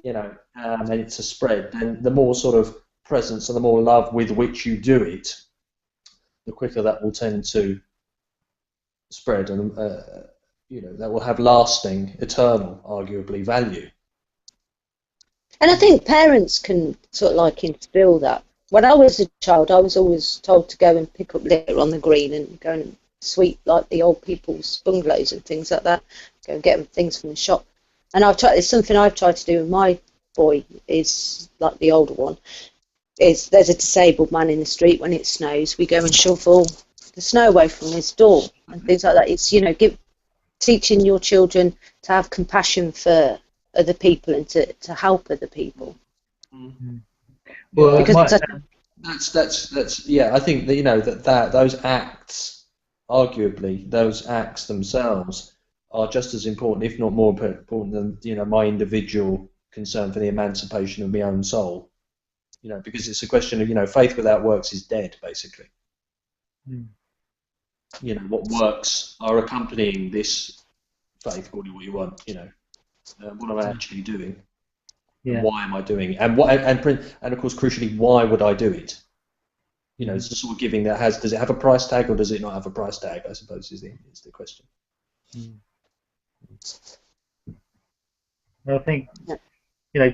and it to spread, then the more sort of presence and the more love with which you do it, the quicker that will tend to spread, and that will have lasting, eternal, arguably, value. And I think parents can sort of instill that. When I was a child, I was always told to go and pick up litter on the green and go and sweep the old people's bungalows and things like that. go and get things from the shop. And it's something I've tried to do with my boy, is like the older one, is there's a disabled man in the street when it snows, we go and shovel the snow away from his door and things like that. It's, you know, teaching your children to have compassion for other people and to help other people. Mm-hmm. Well, because that's yeah. I think that, you know, that those acts, arguably, those acts themselves are just as important, if not more important, than, you know, my individual concern for the emancipation of my own soul. You know, because it's a question of, you know, faith without works is dead, basically. Mm. You know, what works are accompanying this faith, call it what you want, you know. What am I actually doing? Yeah. And why am I doing it? And of course, crucially, why would I do it? You know, it's the sort of giving that does it have a price tag or does it not have a price tag, I suppose, is the question. Mm. I think, you know,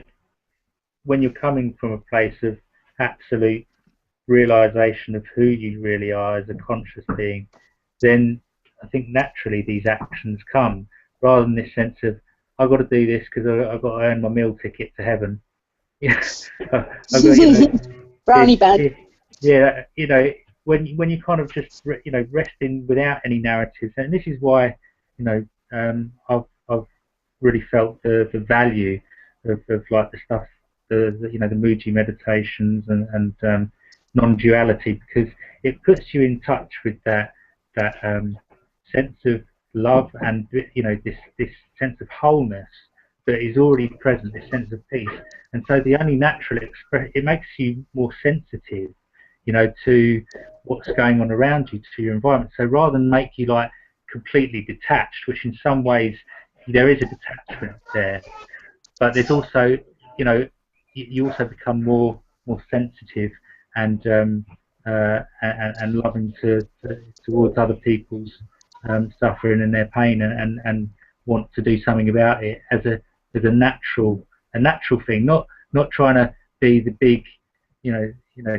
when you're coming from a place of absolute realization of who you really are as a conscious being, then I think naturally these actions come, rather than this sense of, I've got to do this because I've got to earn my meal ticket to heaven. Brownie bag. Yeah, you know, when you kind of just resting without any narratives, and this is why, you know, I've really felt the value of like the stuff, the you know, the Mooji meditations and non-duality, because it puts you in touch with that sense of love and, you know, this sense of wholeness that is already present, this sense of peace. And so the only natural it makes you more sensitive, you know, to what's going on around you, to your environment. So rather than make you like completely detached, which in some ways there is a detachment there, but there's also, you know, you also become more sensitive and loving towards other people's suffering and their pain, and want to do something about it as a natural thing, not trying to be the big, you know,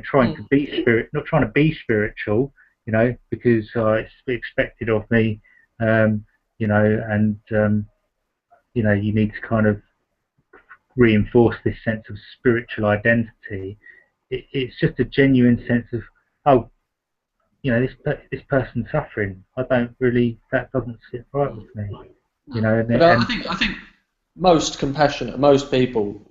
trying to be not trying to be spiritual, you know, because it's expected of me, you know, and you know, you need to kind of reinforce this sense of spiritual identity. It's just a genuine sense of, oh, you know, this person's suffering. That doesn't sit right with me, you know. But I think most people,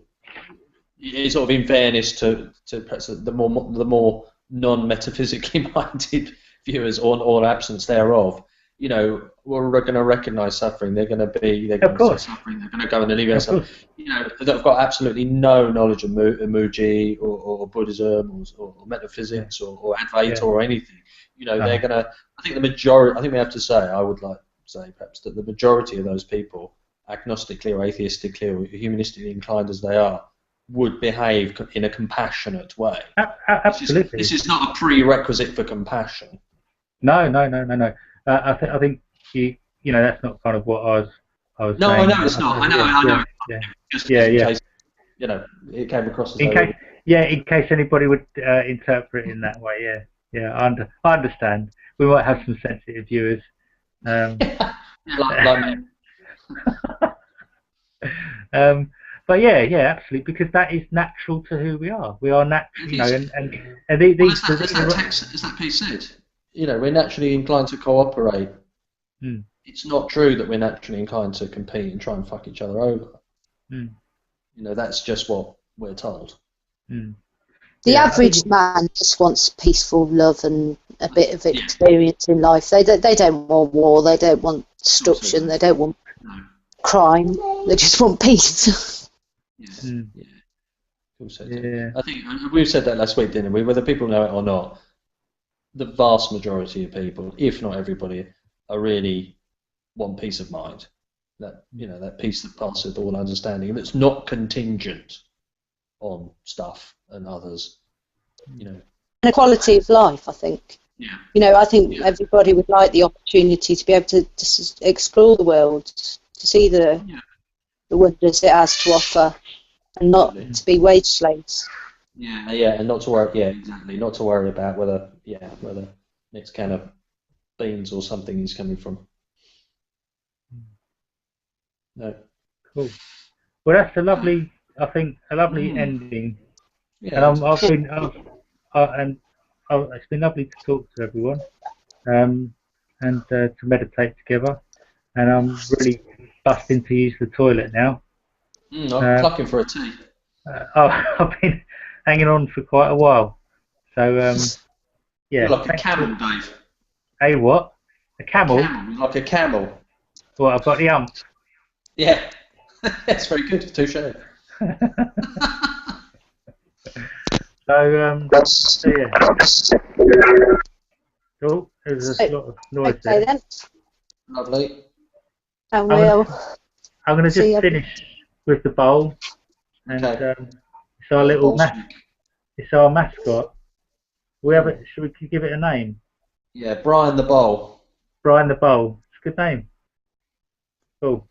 sort of in fairness to perhaps the more non-metaphysically minded viewers or absence thereof, you know, we're going to recognise suffering. They're going to see suffering. They're going to go and alleviate suffering. You know, they've got absolutely no knowledge of Mooji or Buddhism or metaphysics or Advaita or anything. You know, they're going to. I think the majority. I think we have to say. I would like to say perhaps that the majority of those people, agnostically or atheistically or humanistically inclined as they are, would behave in a compassionate way. Absolutely. This is not a prerequisite for compassion. No. I think you know, that's not kind of what I was no, saying. No, it's not. I know. Just in case, you know, it came across as in case anybody would interpret it in that way. Yeah. I understand. We might have some sensitive viewers. Like me. But yeah, absolutely, because that is natural to who we are. We are natural, you know, and these. As that piece said, you know, we're naturally inclined to cooperate. It's not true that we're naturally inclined to compete and try and fuck each other over. You know, that's just what we're told. The average man just wants peaceful love and a bit of experience in life. They don't want war. They don't want destruction. They don't want crime. They just want peace. I think we've said that last week, didn't we? Whether people know it or not, the vast majority of people, if not everybody, are really want peace of mind. That, you know, that peace that passeth all understanding, and it's not contingent on stuff and others. You know, and a quality of life, I think. Yeah. You know, I think everybody would like the opportunity to be able to just explore the world, to see the wonders it has to offer, and not to be wage slaves. And not to worry. Yeah, exactly. Not to worry about whether next can of beans or something is coming from. No. Cool. Well, that's a lovely, I think, a lovely ending. And Yeah. it's been lovely to talk to everyone, and to meditate together. And I'm really busting to use the toilet now. I'm plucking for a tea. I've been hanging on for quite a while. So, yeah. You're like a camel, Dave. A what? A camel? Camel, like a camel. Well, I've got the ump. Yeah. That's very good. Touche. So, yeah. Oh, there's a lot of noise Okay there. then. Lovely. And I'm going to see just finish with the bowl. And Okay. it's our little Bolshevik. it's our mascot. Should we give it a name? Yeah, Brian the Bowl. Brian the Bowl. It's a good name. Cool.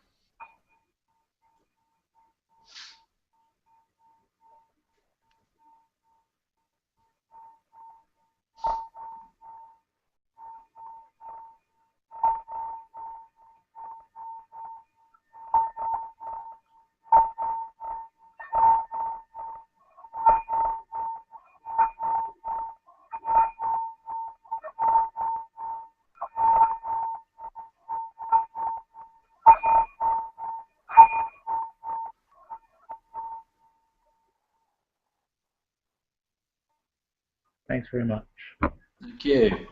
Thanks very much. Thank you.